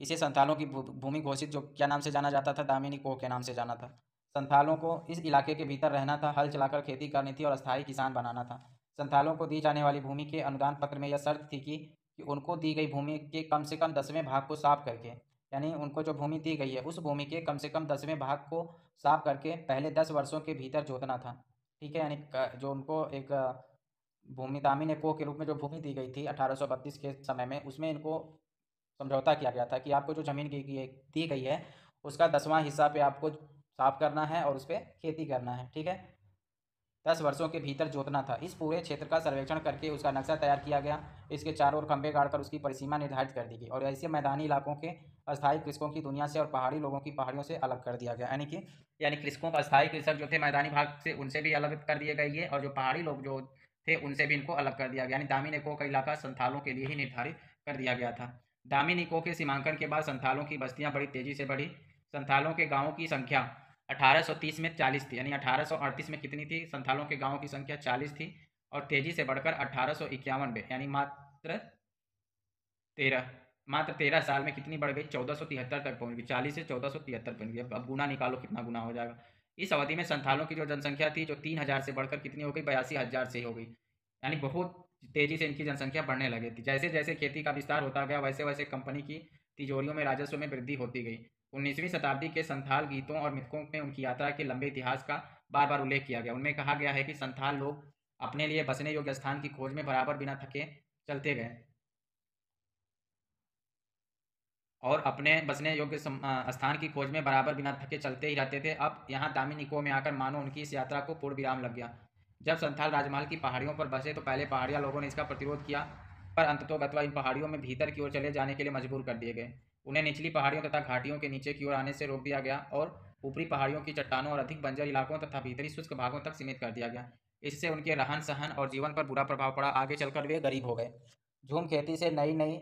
इसे संथालों की भूमि घोषित, जो क्या नाम से जाना जाता था? दामिनी कोह के नाम से जाना था। संथालों को इस इलाके के भीतर रहना था, हल चलाकर खेती करनी थी और अस्थायी किसान बनाना था। संथालों को दी जाने वाली भूमि के अनुदान पत्र में यह शर्त थी कि उनको दी गई भूमि के कम से कम 10वें भाग को साफ करके, यानी उनको जो भूमि दी गई है उस भूमि के कम से कम 10वें भाग को साफ करके पहले 10 वर्षों के भीतर जोतना था। ठीक है, यानी जो उनको एक भूमि दामिन एको के रूप में जो भूमि दी गई थी 1832 के समय में, उसमें इनको समझौता किया गया था कि आपको जो ज़मीन दी गई है उसका 10वां हिस्सा पे आपको साफ करना है और उस पर खेती करना है। ठीक है, 10 वर्षों के भीतर जोतना था। इस पूरे क्षेत्र का सर्वेक्षण करके उसका नक्शा तैयार किया गया। इसके चारों ओर खंभे गाड़कर उसकी परिसीमा निर्धारित कर दी गई, और ऐसे मैदानी इलाकों के अस्थायी कृषकों की दुनिया से और पहाड़ी लोगों की पहाड़ियों से अलग कर दिया गया। यानी कृषकों का अस्थायी कृषक जो थे मैदानी भाग से, उनसे भी अलग कर दिए गए ये, और जो पहाड़ी लोग जो थे उनसे भी इनको अलग कर दिया गया। यानी दामिन इको का इलाका संथालों के लिए ही निर्धारित कर दिया गया था। दामिन इको के सीमांकन के बाद संथालों की बस्तियां बड़ी तेजी से बढ़ी। संथालों के गाँवों की संख्या 1830 में 40 थी, यानी 1838 में कितनी थी? संथालों के गांवों की संख्या 40 थी, और तेजी से बढ़कर 1851 में, यानी तेरह मात्र 13 साल में कितनी बढ़ गई? 1473 तक पहुंच गई। 40 से 1473 पहुंच गई। अब गुना निकालो कितना गुना हो जाएगा। इस अवधि में संथालों की जो जनसंख्या थी जो 3000 से बढ़कर कितनी हो गई? 82,000 से हो गई। यानी बहुत तेजी से इनकी जनसंख्या बढ़ने लगी थी। जैसे जैसे खेती का विस्तार होता गया वैसे वैसे कंपनी की तिजोरियों में राजस्व में वृद्धि होती गई। 19वीं शताब्दी के संथाल गीतों और मिथकों में उनकी यात्रा के लंबे इतिहास का बार बार उल्लेख किया गया। उनमें कहा गया है कि संथाल लोग अपने लिए बसने योग्य स्थान की खोज में बराबर बिना थके चलते गए, और अपने बसने योग्य स्थान की खोज में बराबर बिना थके चलते ही रहते थे। अब यहाँ दामिन इको में आकर मानो उनकी इस यात्रा को पूर्ण विराम लग गया। जब संथाल राजमहल की पहाड़ियों पर बसे तो पहले पहाड़िया लोगों ने इसका प्रतिरोध किया, पर अंततोगत्वा इन पहाड़ियों में भीतर की ओर चले जाने के लिए मजबूर कर दिए गए। उन्हें निचली पहाड़ियों तथा घाटियों के नीचे की ओर आने से रोक दिया गया और ऊपरी पहाड़ियों की चट्टानों और अधिक बंजर इलाकों तथा भीतरी शुष्क भागों तक सीमित कर दिया गया। इससे उनके रहन सहन और जीवन पर बुरा प्रभाव पड़ा। आगे चलकर वे गरीब हो गए। झूम खेती से नई नई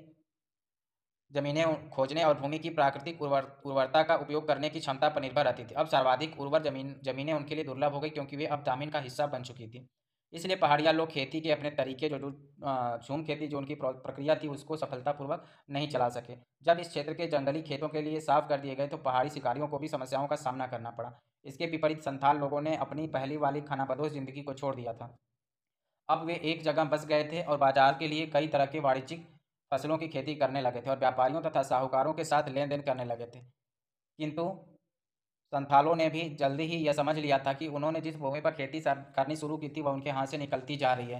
जमीनें खोजने और भूमि की प्राकृतिक उर्वरता का उपयोग करने की क्षमता पर निर्भर रहती थी। अब सर्वाधिक उर्वर जमीनें उनके लिए दुर्लभ हो गई, क्योंकि वे अब दामिन का हिस्सा बन चुकी थी। इसलिए पहाड़िया लोग खेती के अपने तरीके जो झूम खेती जो उनकी प्रक्रिया थी उसको सफलतापूर्वक नहीं चला सके। जब इस क्षेत्र के जंगली खेतों के लिए साफ कर दिए गए तो पहाड़ी शिकारियों को भी समस्याओं का सामना करना पड़ा। इसके विपरीत संथाल लोगों ने अपनी पहली वाली खानाबदोश जिंदगी को छोड़ दिया था। अब वे एक जगह बस गए थे और बाजार के लिए कई तरह के वाणिज्यिक फसलों की खेती करने लगे थे और व्यापारियों तथा साहूकारों के साथ लेन देन करने लगे थे। किंतु संथालों ने भी जल्दी ही यह समझ लिया था कि उन्होंने जिस भूमि पर खेती करनी शुरू की थी वह उनके हाथ से निकलती जा रही है।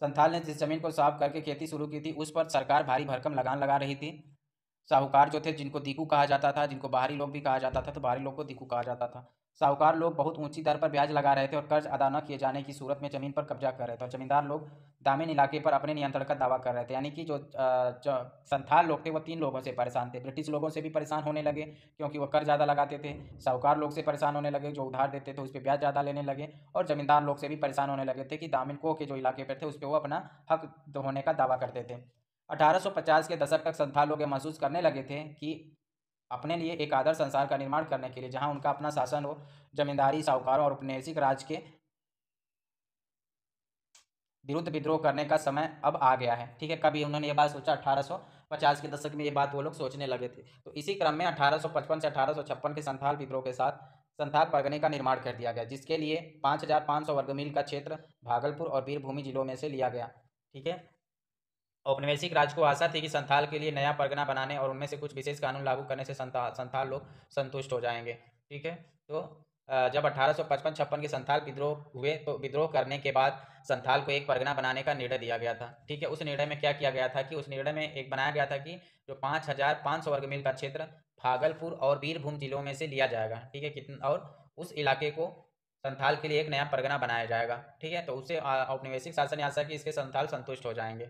संथाल ने जिस जमीन को साफ करके खेती शुरू की थी उस पर सरकार भारी भरकम लगान लगा रही थी। साहूकार जो थे, जिनको दीकू कहा जाता था, जिनको बाहरी लोग भी कहा जाता था, तो बाहरी लोग को दीकू कहा जाता था। साहूकार लोग बहुत ऊंची दर पर ब्याज लगा रहे थे और कर्ज अदा न किए जाने की सूरत में जमीन पर कब्जा कर रहे थे और जमींदार लोग दामिन इलाके पर अपने नियंत्रण का दावा कर रहे थे। यानी कि जो संथाल लोग थे वो तीन लोगों से परेशान थे। ब्रिटिश लोगों से भी परेशान होने लगे क्योंकि वो कर ज़्यादा लगाते थे, साहूकार लोग से परेशान होने लगे जो उधार देते थे उस पर ब्याज ज़्यादा लेने लगे, और जमींदार लोग से भी परेशान होने लगे थे कि दामिनको के जो इलाके पर थे उस पर वो अपना हक होने का दावा करते थे। 1850 के दशक तक संथाल लोग महसूस करने लगे थे कि अपने लिए एक आदर्श संसार का निर्माण करने के लिए जहां उनका अपना शासन हो, जमींदारी, साहूकारों और औपनिवेशिक राज के विरुद्ध विद्रोह करने का समय अब आ गया है। ठीक है, कभी उन्होंने ये बात सोचा 1850 के दशक में ये बात वो लोग सोचने लगे थे। तो इसी क्रम में 1855 से 1856 के संथाल विद्रोह के साथ संथाल परगने का निर्माण कर दिया गया, जिसके लिए 5500 वर्ग मील का क्षेत्र भागलपुर और वीरभूमि जिलों में से लिया गया। ठीक है, औपनिवेशिक राज को आशा थी कि संथाल के लिए नया परगना बनाने और उनमें से कुछ विशेष कानून लागू करने से संथाल लोग संतुष्ट हो जाएंगे। ठीक है, तो जब 1855-56 के संथाल विद्रोह हुए तो विद्रोह करने के बाद संथाल को एक परगना बनाने का निर्णय दिया गया था। ठीक है, उस निर्णय में क्या किया गया था कि उस निर्णय में एक बनाया गया था कि जो 5500 वर्ग मील का क्षेत्र भागलपुर और बीरभूम जिलों में से लिया जाएगा। ठीक है, कितना, और उस इलाके को संथाल के लिए एक नया परगना बनाया जाएगा। ठीक है, तो उससे औपनिवेशिक शासन आशा की इसके संथाल संतुष्ट हो जाएंगे।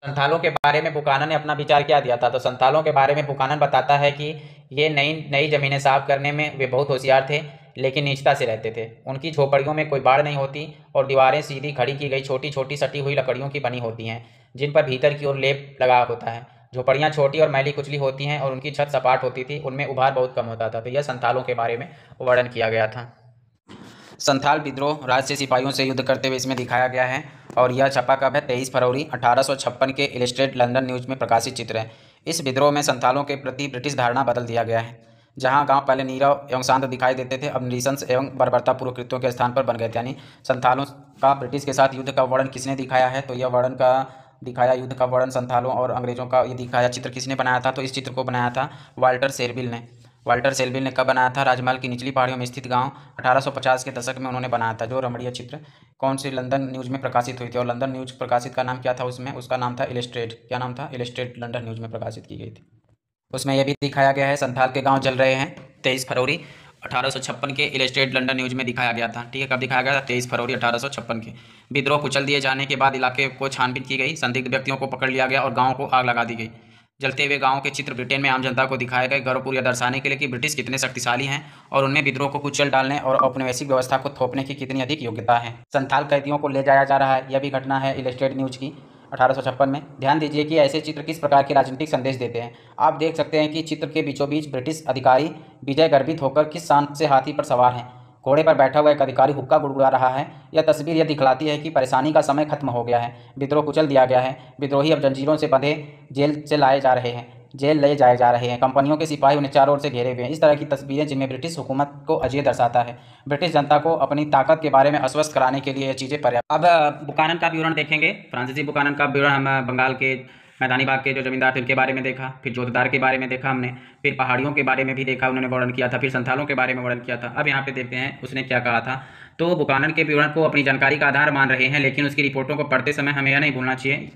संथालों के बारे में बुकानन ने अपना विचार क्या दिया था, तो संथालों के बारे में बुकानन बताता है कि ये नई नई ज़मीनें साफ करने में वे बहुत होशियार थे, लेकिन नीचता से रहते थे। उनकी झोपड़ियों में कोई बाड़ नहीं होती और दीवारें सीधी खड़ी की गई छोटी छोटी सटी हुई लकड़ियों की बनी होती हैं, जिन पर भीतर की ओर लेप लगा होता है। झोपड़ियाँ छोटी और मैली कुचली होती हैं और उनकी छत सपाट होती थी, उनमें उभार बहुत कम होता था। तो यह संथालों के बारे में वर्णन किया गया था। संथाल विद्रोह राज्य सिपाहियों से युद्ध करते हुए इसमें दिखाया गया है और यह छपा कब है, 23 फरवरी 1856 के इलस्ट्रेट लंदन न्यूज़ में प्रकाशित चित्र है। इस विद्रोह में संथालों के प्रति ब्रिटिश धारणा बदल दिया गया है। जहां गांव पहले नीरव एवं शांत दिखाई देते थे, अब नृशंस एवं बर्बरतापूर्वक कृत्यों के स्थान पर बन गए थे। यानी संथालों का ब्रिटिश के साथ युद्ध का वर्णन किसने दिखाया है, तो यह वर्णन का दिखाया युद्ध का वर्णन संथालों और अंग्रेजों का ये दिखाया चित्र किसने बनाया था, तो इस चित्र को बनाया था वाल्टर सेल्विल ने। वाल्टर सेल्विल ने कब बनाया था, राजमहल की निचली पहाड़ियों में स्थित गांव 1850 के दशक में उन्होंने बनाया था। जो रमणीय चित्र कौन सी लंदन न्यूज़ में प्रकाशित हुई थी, और लंदन न्यूज़ प्रकाशित का नाम क्या था, उसमें उसका नाम था इलस्ट्रेट। क्या नाम था, इलस्ट्रेट लंदन न्यूज़ में प्रकाशित की गई थी। उसमें यह भी दिखाया गया है संथाल के गाँव जल रहे हैं। 23 फरवरी 1856 के इलस्ट्रेट लंदन न्यूज़ में दिखाया गया था। ठीक है, कब दिखाया गया था, 23 फरवरी 1856 के। विद्रोह कुचल दिए जाने के बाद इलाके को छानबीन की गई, संदिग्ध व्यक्तियों को पकड़ लिया गया और गाँव को आग लगा दी गई। जलते हुए गांव के चित्र ब्रिटेन में आम जनता को दिखाए गए, गर्वपूर्वक यह दर्शाने के लिए कि ब्रिटिश कितने शक्तिशाली हैं और उनमें विद्रोह को कुचल डालने और औपनिवेशिक व्यवस्था को थोपने की कितनी अधिक योग्यता है। संथाल कैदियों को ले जाया जा रहा है, यह भी घटना है इलस्ट्रेट न्यूज़ की 1856 में। ध्यान दीजिए कि ऐसे चित्र किस प्रकार के राजनीतिक संदेश देते हैं। आप देख सकते हैं कि चित्र के बीचों बीच ब्रिटिश अधिकारी विजय गर्वित होकर किस शान से हाथी पर सवार हैं। घोड़े पर बैठा हुआ एक अधिकारी हुक्का गुड़गुड़ा रहा है। यह तस्वीर यह दिखलाती है कि परेशानी का समय खत्म हो गया है, विद्रोह कुचल दिया गया है। विद्रोही अब जंजीरों से बंधे जेल ले जाए जा रहे हैं। कंपनियों के सिपाही उन्हें चारों ओर से घेरे हुए हैं। इस तरह की तस्वीरें जिनमें ब्रिटिश हुकूमत को अजय दर्शाता है। ब्रिटिश जनता को अपनी ताकत के बारे में आश्वस्त कराने के लिए ये चीज़ें पर्याप्त। अब बुकानन का विवरण देखेंगे। फ्रांसीसी बुकानन का विवरण हम बंगाल के मैदानी भाग के जो जमींदार थे उनके बारे में देखा, फिर जोतदार के बारे में देखा हमने, फिर पहाड़ियों के बारे में भी देखा, उन्होंने वर्णन किया था, फिर संथालों के बारे में वर्णन किया था। अब यहाँ पे देखते हैं उसने क्या कहा था। तो बुकानन के विवरण को अपनी जानकारी का आधार मान रहे हैं, लेकिन उसकी रिपोर्टों को पढ़ते समय हमें यह नहीं भूलना चाहिए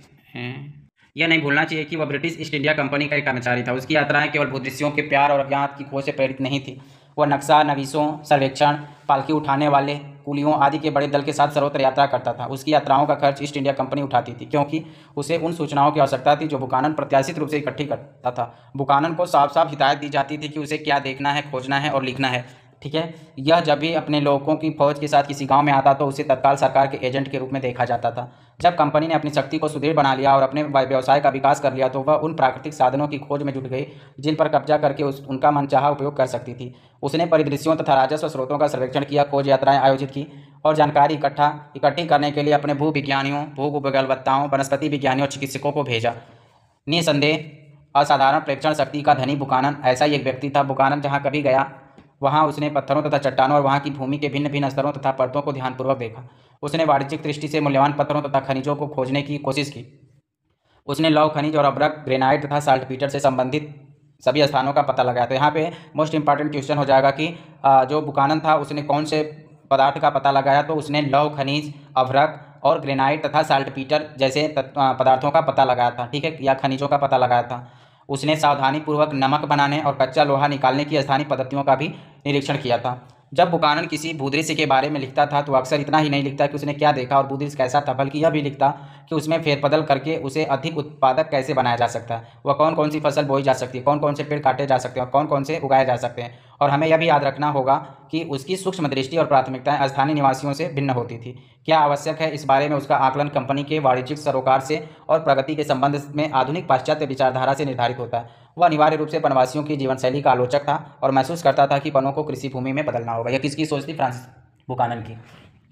यह नहीं भूलना चाहिए कि वह ब्रिटिश ईस्ट इंडिया कंपनी का एक कर्मचारी था। उसकी यात्राएं केवल भूदृश्यों के प्यार और अज्ञात की खोज से प्रेरित नहीं थी। वह नक्शा नवीसों, सर्वेक्षण, पालकी उठाने वाले कुलियों आदि के बड़े दल के साथ सर्वत्र यात्रा करता था। उसकी यात्राओं का खर्च ईस्ट इंडिया कंपनी उठाती थी, क्योंकि उसे उन सूचनाओं की आवश्यकता थी जो बुकानन प्रत्याशित रूप से इकट्ठी करता था। बुकानन को साफ साफ हिदायत दी जाती थी कि उसे क्या देखना है, खोजना है और लिखना है। ठीक है, यह जब भी अपने लोगों की फौज के साथ किसी गांव में आता तो उसे तत्काल सरकार के एजेंट के रूप में देखा जाता था। जब कंपनी ने अपनी शक्ति को सुदृढ़ बना लिया और अपने व्यवसाय का विकास कर लिया तो वह उन प्राकृतिक साधनों की खोज में जुट गई जिन पर कब्जा करके उनका मनचाहा उपयोग कर सकती थी। उसने परिदृश्यों तथा राजस्व स्रोतों का सर्वेक्षण किया, खोज यात्राएं आयोजित की और जानकारी इकट्ठी करने के लिए अपने भूविज्ञानियों, भूगोलवेत्ताओं, वनस्पति विज्ञानियों और चिकित्सकों को भेजा। निसंदेह असाधारण प्रेक्षण शक्ति का धनी बुकानन ऐसा ही एक व्यक्ति था। बुकानन जहाँ कभी गया वहाँ उसने पत्थरों तथा चट्टानों और वहाँ की भूमि के भिन्न भिन्न स्तरों तथा परतों को ध्यानपूर्वक देखा। उसने वाणिज्यिक दृष्टि से मूल्यवान पत्थरों तथा खनिजों को खोजने की कोशिश की। उसने लौह खनिज और अभ्रक, ग्रेनाइट तथा साल्टपीटर से संबंधित सभी स्थानों का पता लगाया। तो यहाँ पे मोस्ट इंपॉर्टेंट क्वेश्चन हो जाएगा कि जो बुकानन था उसने कौन से पदार्थ का पता लगाया, तो उसने लौह खनिज, अभ्रक और ग्रेनाइट तथा साल्टपीटर जैसे पदार्थों का पता लगाया था। ठीक है, या खनिजों का पता लगाया था। उसने सावधानीपूर्वक नमक बनाने और कच्चा लोहा निकालने की स्थानीय पद्धतियों का भी निरीक्षण किया था। जब बुकानन किसी भूदृश्य के बारे में लिखता था तो अक्सर इतना ही नहीं लिखता कि उसने क्या देखा और भूदृश्य कैसा था, बल्कि यह भी लिखता कि उसमें फेरबदल करके उसे अधिक उत्पादक कैसे बनाया जा सकता है, वह कौन कौन सी फसल बोई जा सकती है, कौन कौन से पेड़ काटे जा सकते हैं और कौन कौन से उगाए जा सकते हैं। और हमें यह भी याद रखना होगा कि उसकी सूक्ष्म दृष्टि और प्राथमिकताएं स्थानीय निवासियों से भिन्न होती थी। क्या आवश्यक है, इस बारे में उसका आकलन कंपनी के वाणिज्यिक सरोकार से और प्रगति के संबंध में आधुनिक पाश्चात्य विचारधारा से निर्धारित होता है। वह अनिवार्य रूप से वनवासियों की जीवनशैली का आलोचक था और महसूस करता था कि वनों को कृषि भूमि में बदलना होगा। यह किसकी सोच थी? फ्रांसिस बुकानन की,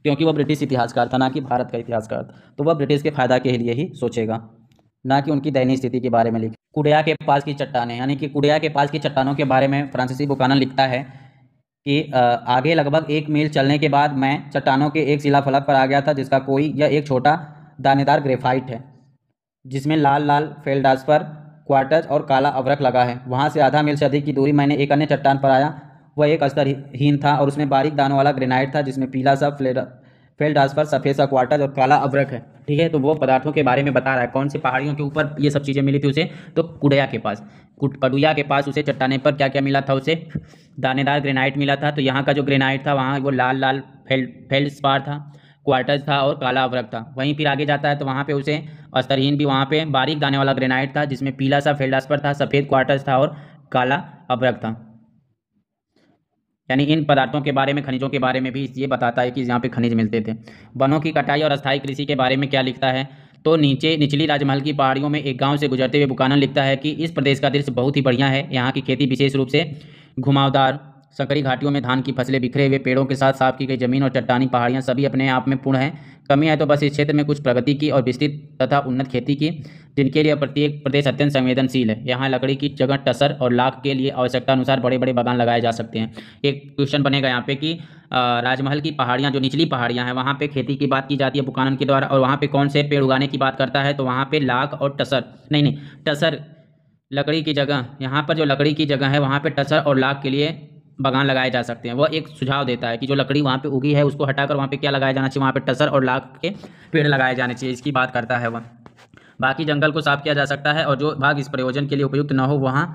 क्योंकि वह ब्रिटिश इतिहासकार था, ना कि भारत का इतिहासकार। तो वह ब्रिटिश के फायदा के लिए ही सोचेगा, ना कि उनकी दयनीय स्थिति के बारे में लिखे। कुडिया के पास की चट्टानें, यानी कि कुडिया के पास की चट्टानों के बारे में फ्रांसीसी बुकानन लिखता है कि आगे लगभग 1 मील चलने के बाद मैं चट्टानों के एक शिलाफलक पर आ गया था जिसका कोई यह एक छोटा दानेदार ग्रेफाइट है जिसमें लाल लाल फेल्डास्पर, क्वार्टज और काला अभ्रक लगा है। वहाँ से आधा मील से अधिक की दूरी मैंने एक अन्य चट्टान पर आया। वह एक स्तरहीन था और उसमें बारीक दानों वाला ग्रेनाइट था जिसमें पीला सा फेल्डास्पर, सफ़ेद सा क्वार्टज और काला अभ्रक है। ठीक है, तो वो पदार्थों के बारे में बता रहा है। कौन सी पहाड़ियों के ऊपर ये सब चीज़ें मिली थी उसे? तो कुडिया के पास, कड़ुया के पास उसे चट्टाने पर क्या क्या मिला था उसे? दानेदार ग्रेनाइट मिला था। तो यहाँ का जो ग्रेनाइट था वहाँ वो लाल लाल फेल्डस्पार था, क्वार्टज था और काला अभ्रक था। वहीं फिर आगे जाता है तो वहाँ पे उसे स्तरहीन भी, वहाँ पे बारीक दाने वाला ग्रेनाइट था जिसमें पीला सा फेल्डास्पर था, सफ़ेद क्वार्टज था और काला अभ्रक था। यानी इन पदार्थों के बारे में, खनिजों के बारे में भी ये बताता है कि यहाँ पे खनिज मिलते थे। वनों की कटाई और अस्थायी कृषि के बारे में क्या लिखता है? तो निचली राजमहल की पहाड़ियों में एक गांव से गुजरते हुए बुकानन लिखता है कि इस प्रदेश का दृश्य बहुत ही बढ़िया है। यहाँ की खेती विशेष रूप से घुमावदार संकरी घाटियों में धान की फसलें, बिखरे हुए पेड़ों के साथ साफ की गई जमीन और चट्टानी पहाड़ियाँ सभी अपने आप में पूर्ण हैं। कमी है तो बस इस क्षेत्र में कुछ प्रगति की और विस्तृत तथा उन्नत खेती की, जिनके लिए प्रत्येक प्रदेश अत्यंत संवेदनशील है। यहाँ लकड़ी की जगह टसर और लाख के लिए आवश्यकता अनुसार बड़े बड़े बागान लगाए जा सकते हैं। एक क्वेश्चन बनेगा यहाँ पे कि राजमहल की पहाड़ियाँ, जो निचली पहाड़ियाँ हैं, वहाँ पे खेती की बात की जाती है बुकानन के द्वारा, और वहाँ पे कौन से पेड़ उगाने की बात करता है? तो वहाँ पे लाख और टसर, नहीं टसर, लकड़ी की जगह, यहाँ पर जो लकड़ी की जगह है वहाँ पे टसर और लाख के लिए बागान लगाए जा सकते हैं। वह एक सुझाव देता है कि जो लकड़ी वहाँ पे उगी है उसको हटाकर वहाँ पे क्या लगाया जाना चाहिए? वहाँ पे टसर और लाख के पेड़ लगाए जाने चाहिए, इसकी बात करता है वह। बाकी जंगल को साफ किया जा सकता है और जो भाग इस प्रयोजन के लिए उपयुक्त न हो वहाँ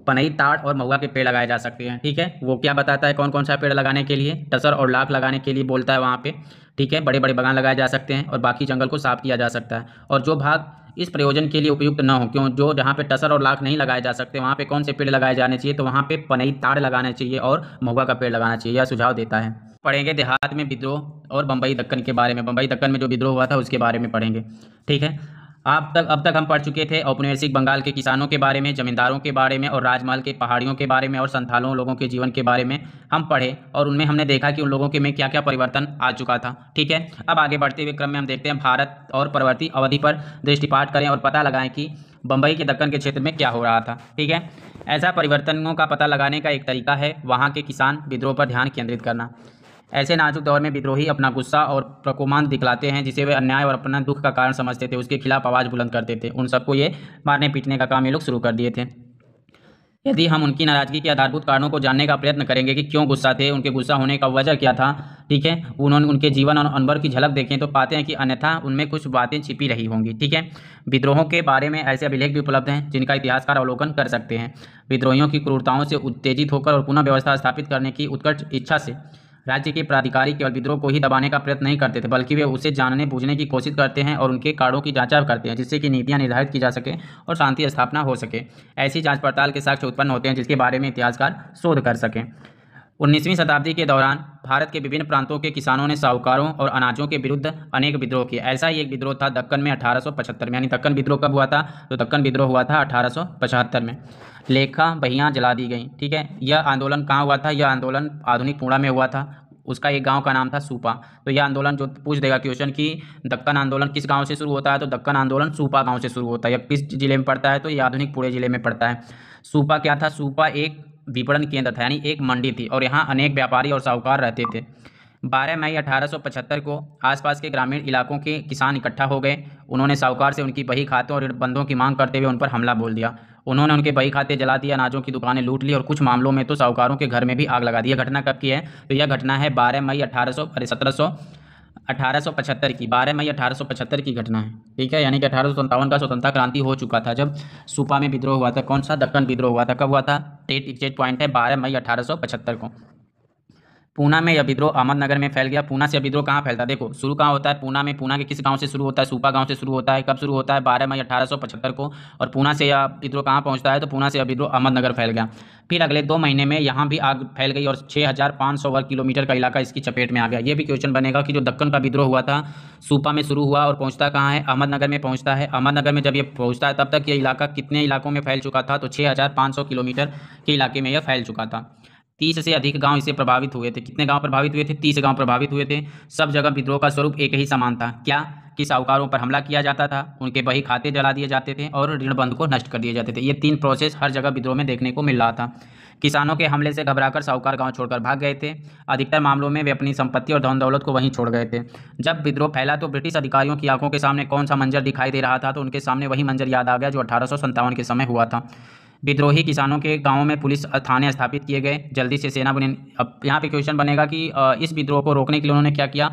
पनई, ताड़ और महुआ के पेड़ लगाए जा सकते हैं। ठीक है, वो क्या बताता है कौन कौन सा पेड़ लगाने के लिए? टसर और लाख लगाने के लिए बोलता है वहाँ पे। ठीक है, बड़े बड़े बागान लगाए जा सकते हैं और बाकी जंगल को साफ किया जा सकता है। और जो भाग इस प्रयोजन के लिए उपयुक्त न हो, क्यों, जो जहाँ पे टसर और लाख नहीं लगाए जा सकते वहाँ पे कौन से पेड़ लगाए जाने चाहिए? तो वहाँ पे पनई, ताड़ लगाना चाहिए और महुआ का पेड़ लगाना चाहिए, यह सुझाव देता है। पढ़ेंगे देहात में विद्रोह और बम्बई दक्कन के बारे में। बम्बई दक्कन में जो विद्रोह हुआ था उसके बारे में पढ़ेंगे। ठीक है, अब तक हम पढ़ चुके थे औपनिवेशिक बंगाल के किसानों के बारे में, जमींदारों के बारे में और राजमहल के पहाड़ियों के बारे में और संथालों लोगों के जीवन के बारे में हम पढ़े और उनमें हमने देखा कि उन लोगों के में क्या क्या परिवर्तन आ चुका था। ठीक है, अब आगे बढ़ते हुए क्रम में हम देखते हैं भारत और परवर्ती अवधि पर दृष्टिपात करें और पता लगाएं कि बम्बई के दक्कन के क्षेत्र में क्या हो रहा था। ठीक है, ऐसा परिवर्तनों का पता लगाने का एक तरीका है वहाँ के किसान विद्रोह पर ध्यान केंद्रित करना। ऐसे नाजुक दौर में विद्रोही अपना गुस्सा और प्रकोपान दिखलाते हैं जिसे वे अन्याय और अपना दुख का कारण समझते थे, उसके खिलाफ आवाज़ बुलंद करते थे। उन सबको ये मारने पीटने का काम ये लोग शुरू कर दिए थे। यदि हम उनकी नाराज़गी के आधारभूत कारणों को जानने का प्रयत्न करेंगे कि क्यों गुस्सा थे, उनके गुस्सा होने का वजह क्या था, ठीक है, उन्होंने उनके जीवन और अनुभव की झलक देखें तो पाते हैं कि अन्यथा उनमें कुछ बातें छिपी रही होंगी, ठीक है। विद्रोहों के बारे में ऐसे अभिलेख भी उपलब्ध हैं जिनका इतिहासकार अवलोकन कर सकते हैं। विद्रोहियों की क्रूरताओं से उत्तेजित होकर और पुनः व्यवस्था स्थापित करने की उत्कट इच्छा से राज्य के प्राधिकारी केवल विद्रोह को ही दबाने का प्रयत्न नहीं करते थे, बल्कि वे उसे जानने बूझने की कोशिश करते हैं और उनके कारणों की जांच करते हैं, जिससे कि नीतियां निर्धारित की जा सके और शांति स्थापना हो सके। ऐसी जांच पड़ताल के साक्ष्य उत्पन्न होते हैं जिसके बारे में इतिहासकार शोध कर सकें। 19वीं शताब्दी के दौरान भारत के विभिन्न प्रांतों के किसानों ने साहूकारों और अनाजों के विरुद्ध अनेक विद्रोह किए। ऐसा ही एक विद्रोह था दक्कन में 1875 में, यानी दक्कन विद्रोह कब हुआ था? तो दक्कन विद्रोह हुआ था 1875 में। लेखा बहियाँ जला दी गई, ठीक है। यह आंदोलन कहाँ हुआ था? यह आंदोलन आधुनिक पुणे में हुआ था। उसका एक गांव का नाम था सूपा। तो यह आंदोलन जो पूछ देगा क्वेश्चन कि दक्कन आंदोलन किस गांव से शुरू होता है, तो दक्कन आंदोलन सूपा गांव से शुरू होता है। यह किस जिले में पड़ता है? तो यह आधुनिक पुणे जिले में पड़ता है। सूपा क्या था? सूपा एक विपणन केंद्र था, यानी एक मंडी थी और यहाँ अनेक व्यापारी और साहूकार रहते थे। 12 मई 1875 को आसपास के ग्रामीण इलाकों के किसान इकट्ठा हो गए। उन्होंने साहूकार से उनकी बही खातों और ऋणबंधों की मांग करते हुए उन पर हमला बोल दिया। उन्होंने उनके बही खाते जला दिए, अनाजों की दुकानें लूट ली और कुछ मामलों में तो साहूकारों के घर में भी आग लगा दी। यह घटना कब की है? तो यह घटना है 12 मई 1875 की, 12 मई 1875 की घटना है, ठीक है। यानी कि 1857 का स्वतंत्रता क्रांति हो चुका था जब सूपा में विद्रोह हुआ था। कौन सा? दक्कन विद्रोह हुआ था। कब हुआ था? डेट एग्जैक्ट पॉइंट है 12 मई 1875 को। पूना में यह विद्रोह अहमदनगर में फैल गया। पूना से यह विद्रोह कहाँ फैलता है? देखो, शुरू कहाँ होता है? पूना में। पूना के किस गांव से शुरू होता है? सूपा गांव से शुरू होता है। कब शुरू होता है? 12 मई 1875 को। और पूना से यह विद्रोह कहाँ पहुँचता है? तो पूना से यह विद्रोह अहमदनगर फैल गया। फिर अगले 2 महीने में यहाँ भी आग फैल गई और 6500 वर्ग किलोमीटर का इलाका इसकी चपेट में आ गया। ये भी क्वेश्चन बनेगा कि जो दक्कन का विद्रोह हुआ था सूपा में शुरू हुआ और पहुँचता कहाँ है? अहमदनगर में पहुँचता है। अहमदनगर में जब ये पहुँचता है तब तक ये इलाका कितने इलाकों में फैल चुका था? तो 6500 किलोमीटर के इलाके में यह फैल चुका था। 30 से अधिक गांव इससे प्रभावित हुए थे। कितने गांव प्रभावित हुए थे? 30 गांव प्रभावित हुए थे। सब जगह विद्रोह का स्वरूप एक ही समान था। क्या? कि साहूकारों पर हमला किया जाता था, उनके बही खाते जला दिए जाते थे और ऋणबंध को नष्ट कर दिए जाते थे। ये 3 प्रोसेस हर जगह विद्रोह में देखने को मिल रहा था। किसानों के हमले से घबराकर साहूकार गांव छोड़कर भाग गए थे। अधिकतर मामलों में वे अपनी संपत्ति और धन दौलत को वहीं छोड़ गए थे। जब विद्रोह फैला तो ब्रिटिश अधिकारियों की आंखों के सामने कौन सा मंजर दिखाई दे रहा था? तो उनके सामने वही मंजर याद आ गया जो 1857 के समय हुआ था। विद्रोही किसानों के गांवों में पुलिस थाने स्थापित किए गए। जल्दी से सेना बने। अब यहाँ पे क्वेश्चन बनेगा कि इस विद्रोह को रोकने के लिए उन्होंने क्या किया?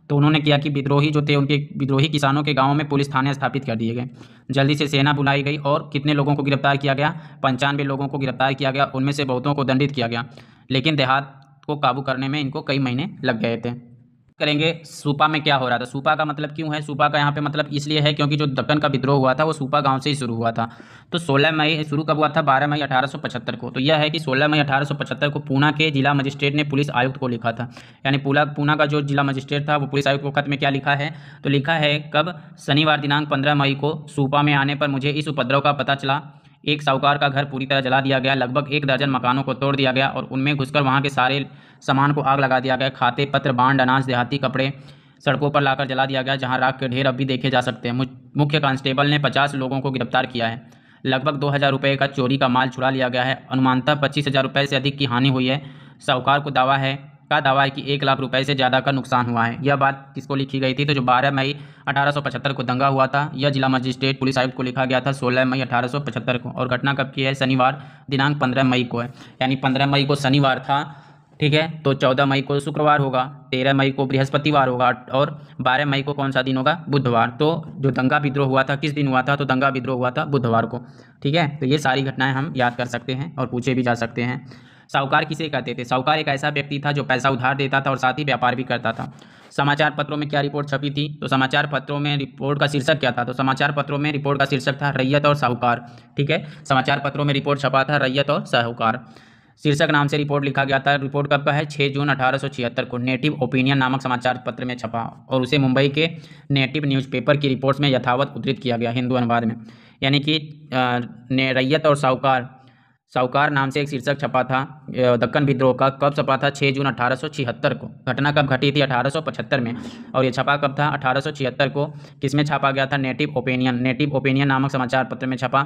तो उन्होंने किया कि विद्रोही जो थे उनके विद्रोही किसानों के गांवों में पुलिस थाने स्थापित कर दिए गए। जल्दी से सेना बुलाई गई और कितने लोगों को गिरफ्तार किया गया? 95 लोगों को गिरफ्तार किया गया। उनमें से बहुतों को दंडित किया गया, लेकिन देहात को काबू करने में इनको कई महीने लग गए थे। करेंगे सूपा में क्या हो रहा था। सूपा का मतलब क्यों है? सूपा का यहाँ पे मतलब इसलिए है क्योंकि जो दक्कन का विद्रोह हुआ था वो सूपा गांव से ही शुरू हुआ था। तो 16 मई शुरू कब हुआ था? 12 मई 1875 को। तो यह है कि 16 मई 1875 को पूना के जिला मजिस्ट्रेट ने पुलिस आयुक्त को लिखा था। यानी पूना का जो जिला मजिस्ट्रेट था वो पुलिस आयुक्त को खत में क्या लिखा है? तो लिखा है कब? शनिवार दिनांक 15 मई को सूपा में आने पर मुझे इस उपद्रव का पता चला। एक साहूकार का घर पूरी तरह जला दिया गया, लगभग 1 दर्जन मकानों को तोड़ दिया गया और उनमें घुसकर वहाँ के सारे सामान को आग लगा दिया गया। खाते पत्र बांड अनाज देहाती कपड़े सड़कों पर लाकर जला दिया गया, जहां राख के ढेर अब भी देखे जा सकते हैं। मुख्य कांस्टेबल ने 50 लोगों को गिरफ्तार किया है। लगभग 2000 रुपये का चोरी का माल छुड़ा लिया गया है। अनुमानतः 25,000 रुपये से अधिक की हानि हुई है। साहूकार को दावा है कि 1 लाख रुपए से ज़्यादा का नुकसान हुआ है। यह बात किसको लिखी गई थी? तो जो 12 मई 1875 को दंगा हुआ था, यह जिला मजिस्ट्रेट पुलिस आयुक्त को लिखा गया था 16 मई 1875 को। और घटना कब की है? शनिवार दिनांक 15 मई को है। यानी 15 मई को शनिवार था, ठीक है। तो 14 मई को शुक्रवार होगा, 13 मई को बृहस्पतिवार होगा और 12 मई को कौन सा दिन होगा? बुधवार। तो जो दंगा विद्रोह हुआ था किस दिन हुआ था? तो दंगा विद्रोह हुआ था बुधवार को, ठीक है। तो ये सारी घटनाएं हम याद कर सकते हैं और पूछे भी जा सकते हैं। साहूकार किसे कहते थे? साहूकार एक ऐसा व्यक्ति था जो पैसा उधार देता था और साथ ही व्यापार भी करता था। समाचार पत्रों में क्या रिपोर्ट छपी थी? तो समाचार पत्रों में रिपोर्ट का शीर्षक क्या था? तो समाचार पत्रों में रिपोर्ट का शीर्षक था रैयत और साहूकार, ठीक है। समाचार पत्रों में रिपोर्ट छपा था रैयत और साहूकार, शीर्षक नाम से रिपोर्ट लिखा गया था। रिपोर्ट कब का है? 6 जून 1876 को नेटिव ओपिनियन नामक समाचार पत्र में छपा और उसे मुंबई के नेटिव न्यूज़पेपर की रिपोर्ट्स में यथावत उद्धृत किया गया हिंदू अनुवाद में। यानी कि रैयत और साहूकार नाम से एक शीर्षक छपा था दक्कन विद्रोह का। कब छपा था? 6 जून 1876 को। घटना कब घटी थी? 1875 में। और ये छपा कब था? 1876 को। किसमें छापा गया था? नेटिव ओपिनियन नामक समाचार पत्र में छपा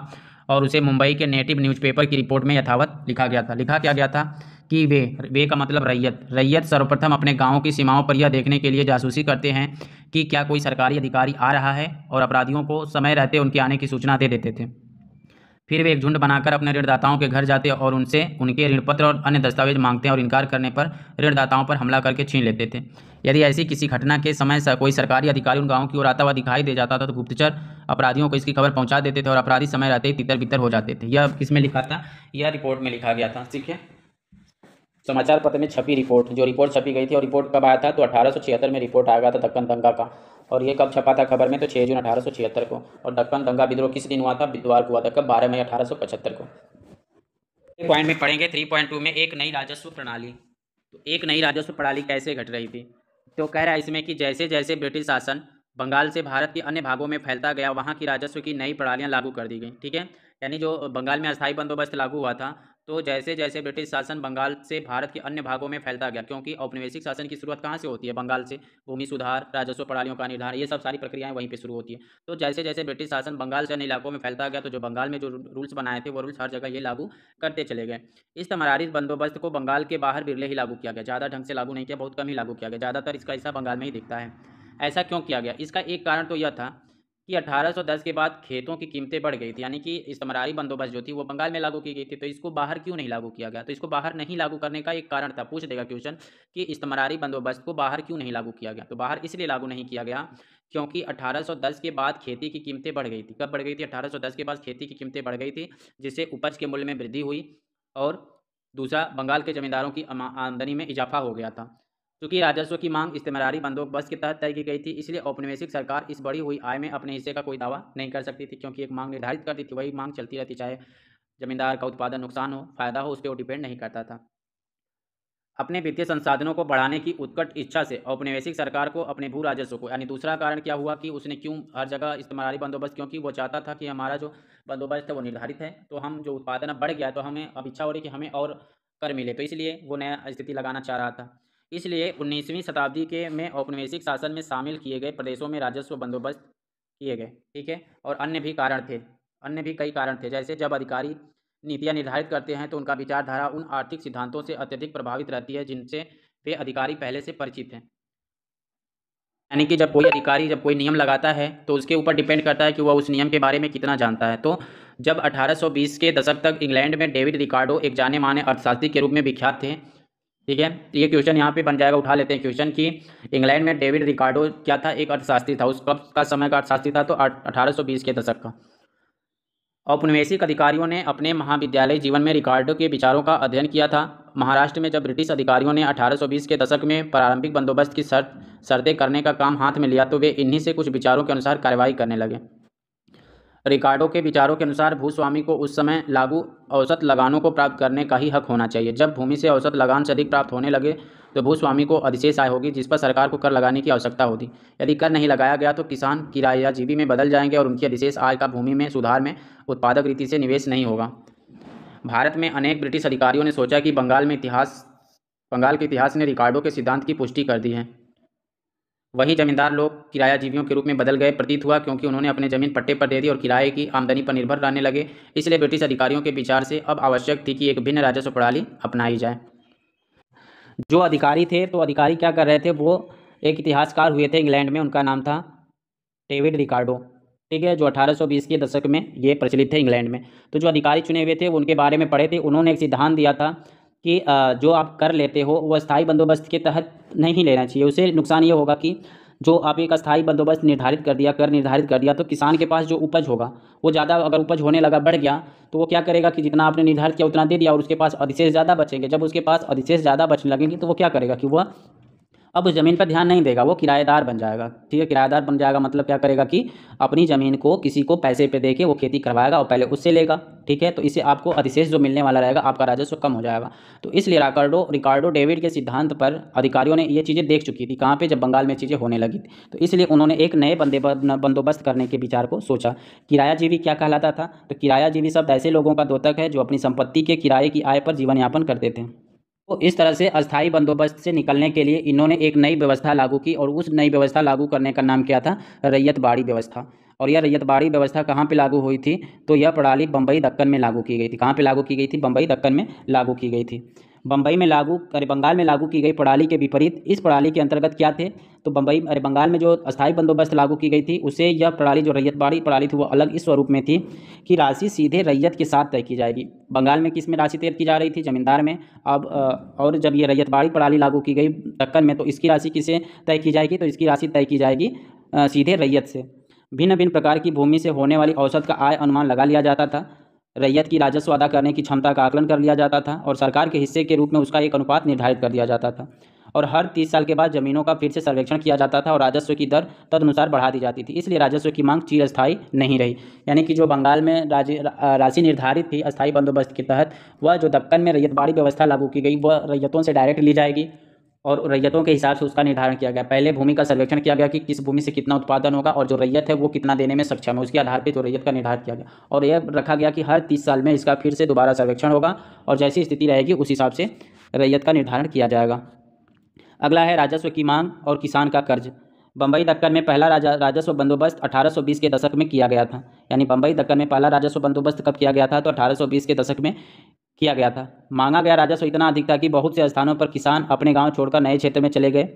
और उसे मुंबई के नेटिव न्यूज़पेपर की रिपोर्ट में यथावत लिखा गया था। लिखा क्या गया था? कि वे का मतलब रैयत सर्वप्रथम अपने गाँव की सीमाओं पर यह देखने के लिए जासूसी करते हैं कि क्या कोई सरकारी अधिकारी आ रहा है और अपराधियों को समय रहते उनके आने की सूचना दे देते थे। फिर वे एक झुंड बनाकर अपने ऋणदाताओं के घर जाते और उनसे उनके ऋण पत्र और अन्य दस्तावेज मांगते और इनकार करने पर ऋणदाताओं पर हमला करके छीन लेते थे। यदि ऐसी किसी घटना के समय कोई सरकारी अधिकारी उन गाँव की ओर आता हुआ दिखाई दे जाता था तो गुप्तचर अपराधियों को इसकी खबर पहुंचा देते थे और अपराधी समय रहते ही तितर बितर हो जाते थे। यह किस में लिखा था? यह रिपोर्ट में लिखा गया था। ठीक है, समाचार पत्र में छपी रिपोर्ट, जो रिपोर्ट छपी गई थी, और रिपोर्ट कब आया था? तो 1876 में रिपोर्ट आ गया था दक्कन दंगा का। और ये कब छपा था खबर में? तो 6 जून 1876 को। और दक्कन दंगा विद्रोह किस दिन हुआ था? बुधवार को हुआ था। कब? 12 मई 1875 को। पॉइंट में पढ़ेंगे 3.2 में एक नई राजस्व प्रणाली। तो एक नई राजस्व प्रणाली कैसे घट रही थी? तो कह रहा है इसमें कि जैसे जैसे ब्रिटिश शासन बंगाल से भारत के अन्य भागों में फैलता गया, वहाँ की राजस्व की नई प्रणालियाँ लागू कर दी गई। ठीक है, यानी जो बंगाल में अस्थायी बंदोबस्त लागू हुआ था, तो जैसे जैसे ब्रिटिश शासन बंगाल से भारत के अन्य भागों में फैलता गया, क्योंकि औपनिवेशिक शासन की शुरुआत कहाँ से होती है? बंगाल से। भूमि सुधार, राजस्व प्रणालियों का निर्धारण, ये सब सारी प्रक्रियाएं वहीं पे शुरू होती है। तो जैसे जैसे ब्रिटिश शासन बंगाल से अन्य इलाकों में फैलता गया, तो जो बंगाल में जो रूल्स बनाए थे वो रूल्स हर जगह ये लागू करते चले गए। इस तमरारी बंदोबस्त को बंगाल के बाहर बिरले ही लागू किया गया, ज़्यादा ढंग से लागू नहीं किया, बहुत कम ही लागू किया गया। ज़्यादातर इसका हिस्सा बंगाल में ही दिखता है। ऐसा क्यों किया गया? इसका एक कारण तो यह था कि 1810 के बाद खेतों की कीमतें बढ़ गई थी, यानी कि इस्तेमारी बंदोबस्त जो थी वो बंगाल में लागू की गई थी, तो इसको बाहर क्यों नहीं लागू किया गया? तो इसको बाहर नहीं लागू करने का एक कारण था, पूछ देगा क्वेश्चन कि इस्तेमारी बंदोबस्त को बाहर क्यों नहीं लागू किया गया? तो बाहर इसलिए लागू नहीं किया गया क्योंकि 1810 के बाद खेती की कीमतें बढ़ गई थी। कब बढ़ गई थी? 1810 के बाद खेती की कीमतें बढ़ गई थी, जिससे उपज के मूल्य में वृद्धि हुई और दूसरा बंगाल के जमींदारों की आमदनी में इजाफा हो गया था। चूँकि राजस्व की मांग इस्तेमारी बंदोबस्त के तहत तय की गई थी, इसलिए औपनिवेशिक सरकार इस बढ़ी हुई आय में अपने हिस्से का कोई दावा नहीं कर सकती थी, क्योंकि एक मांग निर्धारित करती थी, वही मांग चलती रहती, चाहे जमींदार का उत्पादन नुकसान हो फायदा हो, उस पर वो डिपेंड नहीं करता था। अपने वित्तीय संसाधनों को बढ़ाने की उत्कट इच्छा से औपनिवेशिक सरकार को अपने भू राजस्व को, यानी दूसरा कारण क्या हुआ कि उसने क्यों हर जगह इस्तेमारी बंदोबस्त, क्योंकि वो चाहता था कि हमारा जो बंदोबस्त है वो निर्धारित है, तो हम जो उत्पादन अब बढ़ गया है तो हमें अब इच्छा हो रही कि हमें और कर मिले, तो इसलिए वो नया स्थिति लगाना चाह रहा था। इसलिए 19वीं शताब्दी के में औपनिवेशिक शासन में शामिल किए गए प्रदेशों में राजस्व बंदोबस्त किए गए। ठीक है, और अन्य भी कारण थे, अन्य भी कई कारण थे। जैसे जब अधिकारी नीतियाँ निर्धारित करते हैं तो उनका विचारधारा उन आर्थिक सिद्धांतों से अत्यधिक प्रभावित रहती है जिनसे वे अधिकारी पहले से परिचित हैं। यानी कि जब कोई अधिकारी जब कोई नियम लगाता है तो उसके ऊपर डिपेंड करता है कि वह उस नियम के बारे में कितना जानता है। तो जब 1820 के दशक तक इंग्लैंड में डेविड रिकार्डो एक जाने माने अर्थशास्त्री के रूप में विख्यात थे। ठीक है, ये क्वेश्चन यहाँ पे बन जाएगा, उठा लेते हैं क्वेश्चन कि इंग्लैंड में डेविड रिकार्डो क्या था? एक अर्थशास्त्री था। उस कब का समय का अर्थशास्त्री था? तो 1820 के दशक का। औपनिवेशिक अधिकारियों ने अपने महाविद्यालय जीवन में रिकार्डो के विचारों का अध्ययन किया था। महाराष्ट्र में जब ब्रिटिश अधिकारियों ने 1820 के दशक में प्रारंभिक बंदोबस्त की शर्तें करने का काम हाथ में लिया तो वे इन्हीं से कुछ विचारों के अनुसार कार्रवाई करने लगे। रिकार्डो के विचारों के अनुसार भूस्वामी को उस समय लागू औसत लगानों को प्राप्त करने का ही हक होना चाहिए। जब भूमि से औसत लगान से अधिक प्राप्त होने लगे तो भूस्वामी को अधिशेष आय होगी, जिस पर सरकार को कर लगाने की आवश्यकता होती। यदि कर नहीं लगाया गया तो किसान किरायाजीवी में बदल जाएंगे और उनकी अधिशेष आय का भूमि में सुधार में उत्पादक रीति से निवेश नहीं होगा। भारत में अनेक ब्रिटिश अधिकारियों ने सोचा कि बंगाल के इतिहास ने रिकार्डो के सिद्धांत की पुष्टि कर दी है। वही जमींदार लोग किरायाजीवियों के रूप में बदल गए प्रतीत हुआ, क्योंकि उन्होंने अपने ज़मीन पट्टे पर दे दी और किराए की आमदनी पर निर्भर रहने लगे। इसलिए ब्रिटिश अधिकारियों के विचार से अब आवश्यक थी कि एक भिन्न राजस्व प्रणाली अपनाई जाए। जो अधिकारी थे तो अधिकारी क्या कर रहे थे? वो एक इतिहासकार हुए थे इंग्लैंड में, उनका नाम था डेविड रिकार्डो। ठीक है, जो 1820 के दशक में ये प्रचलित थे इंग्लैंड में। तो जो अधिकारी चुने हुए थे वो उनके बारे में पढ़े थे। उन्होंने एक सिद्धांत दिया था कि जो आप कर लेते हो वो अस्थायी बंदोबस्त के तहत नहीं लेना चाहिए। उससे नुकसान ये होगा कि जो आप एक अस्थायी बंदोबस्त निर्धारित कर दिया, कर निर्धारित कर दिया, तो किसान के पास जो उपज होगा वो ज़्यादा, अगर उपज होने लगा, बढ़ गया, तो वो क्या करेगा कि जितना आपने निर्धारित किया उतना दे दिया और उसके पास अधिशेष ज़्यादा बचेंगे। जब उसके पास अधिशेष ज़्यादा बचने लगेंगे तो वो क्या करेगा कि वह अब उस ज़मीन पर ध्यान नहीं देगा, वो किराएदार बन जाएगा। ठीक है, किराएदार बन जाएगा मतलब क्या करेगा कि अपनी ज़मीन को किसी को पैसे पे दे के वो खेती करवाएगा और पहले उससे लेगा। ठीक है, तो इससे आपको अधिशेष जो मिलने वाला रहेगा, आपका राजस्व कम हो जाएगा। तो इसलिए रिकार्डो डेविड के सिद्धांत पर अधिकारियों ने ये चीज़ें देख चुकी थी कहाँ पे, जब बंगाल में चीज़ें होने लगी थी। तो इसलिए उन्होंने एक नए बंदोबस्त करने के विचार को सोचा। किरायाजीवी क्या कहलाता था? तो किरायाजीवी शब्द ऐसे लोगों का द्योतक है जो अपनी संपत्ति के किराए की आय पर जीवन यापन करते थे। तो इस तरह से अस्थायी बंदोबस्त से निकलने के लिए इन्होंने एक नई व्यवस्था लागू की और उस नई व्यवस्था लागू करने का नाम क्या था? रैयत बाड़ी व्यवस्था। और यह रैयतबाड़ी व्यवस्था कहाँ पे लागू हुई थी? तो यह प्रणाली बम्बई दक्कन में लागू की गई थी। कहाँ पे लागू की गई थी? बम्बई दक्कन में लागू की गई थी। बंगाल में लागू की गई प्रणाली के विपरीत इस प्रणाली के अंतर्गत क्या थे? तो बंगाल में जो अस्थायी बंदोबस्त लागू की गई थी, उससे यह प्रणाली जो रैयतबाड़ी प्रणाली थी वो अलग इस स्वरूप में थी कि राशि सीधे रैयत के साथ तय की जाएगी। बंगाल में किस में राशि तय की जा रही थी? जमींदार में। अब और जब ये रैयतबाड़ी प्रणाली लागू की गई दक्कन में, तो इसकी राशि किसे तय की जाएगी? तो इसकी राशि तय की जाएगी सीधे रैयत से। भिन्न भिन्न प्रकार की भूमि से होने वाली औसत का आय अनुमान लगा लिया जाता था। रैयत की राजस्व अदा करने की क्षमता का आकलन कर लिया जाता था और सरकार के हिस्से के रूप में उसका एक अनुपात निर्धारित कर दिया जाता था। और हर 30 साल के बाद ज़मीनों का फिर से सर्वेक्षण किया जाता था और राजस्व की दर तदनुसार बढ़ा दी जाती थी। इसलिए राजस्व की मांग चिरस्थायी नहीं रही। यानी कि जो बंगाल में राशि निर्धारित थी अस्थायी बंदोबस्त के तहत, वह जो दक्कन में रैयतबाड़ी व्यवस्था लागू की गई वह रैयतों से डायरेक्ट ली जाएगी और रैयतों के हिसाब से उसका निर्धारण किया गया। पहले भूमि का सर्वेक्षण किया गया कि किस भूमि से कितना उत्पादन होगा और जो रैयत है वो कितना देने में सक्षम है, उसके आधार पर जो रैयत का निर्धारण किया गया। और यह रखा गया कि हर 30 साल में इसका फिर से दोबारा सर्वेक्षण होगा और जैसी स्थिति रहेगी उस हिसाब से रैयत का निर्धारण किया जाएगा। अगला है राजस्व की मांग और किसान का कर्ज। बम्बई दक्कन में पहला राजस्व बंदोबस्त 1820 के दशक में किया गया था। यानी बम्बई दक्कन में पहला राजस्व बंदोबस्त कब किया गया था? तो 1820 के दशक में किया गया था। मांगा गया राजस्व इतना अधिक था कि बहुत से स्थानों पर किसान अपने गांव छोड़कर नए क्षेत्र में चले गए।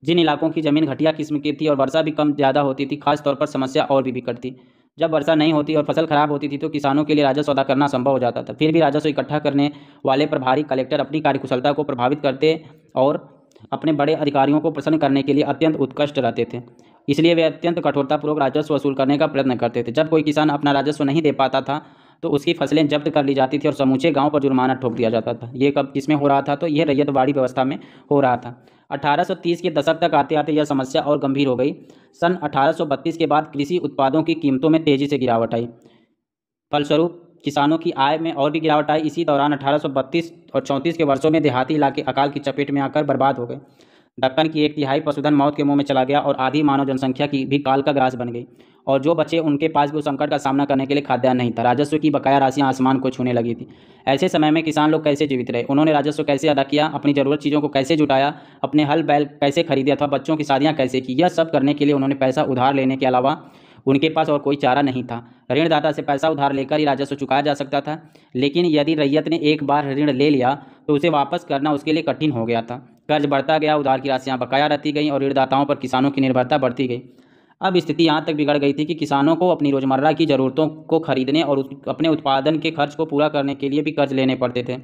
जिन इलाकों की ज़मीन घटिया किस्म की थी और वर्षा भी कम ज़्यादा होती थी, खासतौर पर समस्या और भी बिकट थी। जब वर्षा नहीं होती और फसल खराब होती थी तो किसानों के लिए राजस्व अदा करना संभव हो जाता था। फिर भी राजस्व इकट्ठा करने वाले प्रभारी कलेक्टर अपनी कार्यकुशलता को प्रभावित करते और अपने बड़े अधिकारियों को प्रसन्न करने के लिए अत्यंत उत्कृष्ट रहते थे। इसलिए वे अत्यंत कठोरतापूर्वक राजस्व वसूल करने का प्रयत्न करते थे। जब कोई किसान अपना राजस्व नहीं दे पाता था तो उसकी फसलें जब्त कर ली जाती थी और समूचे गांव पर जुर्माना ठोक दिया जाता था। ये कब किसमें हो रहा था? तो यह रैयतबाड़ी व्यवस्था में हो रहा था। 1830 के दशक तक आते आते यह समस्या और गंभीर हो गई। सन 1832 के बाद कृषि उत्पादों की कीमतों में तेजी से गिरावट आई। फलस्वरूप किसानों की आय में और भी गिरावट आई। इसी दौरान 1832 और 34 के वर्षों में देहाती इलाके अकाल की चपेट में आकर बर्बाद हो गए। दक्कन की 1/3 पशुधन मौत के मुंह में चला गया और आधी मानव जनसंख्या की भी काल का ग्रास बन गई। और जो बचे उनके पास भी उस संकट का सामना करने के लिए खाद्यान्न नहीं था। राजस्व की बकाया राशियां आसमान को छूने लगी थी। ऐसे समय में किसान लोग कैसे जीवित रहे? उन्होंने राजस्व कैसे अदा किया? अपनी ज़रूरत चीज़ों को कैसे जुटाया? अपने हल बैल कैसे खरीदे अथवा बच्चों की शादियाँ कैसे की? यह सब करने के लिए उन्होंने पैसा उधार लेने के अलावा उनके पास और कोई चारा नहीं था। ऋणदाता से पैसा उधार लेकर ही राजस्व चुकाया जा सकता था, लेकिन यदि रैयत ने एक बार ऋण ले लिया तो उसे वापस करना उसके लिए कठिन हो गया था। कर्ज बढ़ता गया, उधार की राशियां बकाया रहती गईं और ऋणदाताओं पर किसानों की निर्भरता बढ़ती गई। अब स्थिति यहाँ तक बिगड़ गई थी कि किसानों को अपनी रोजमर्रा की ज़रूरतों को खरीदने और अपने उत्पादन के खर्च को पूरा करने के लिए भी कर्ज लेने पड़ते थे।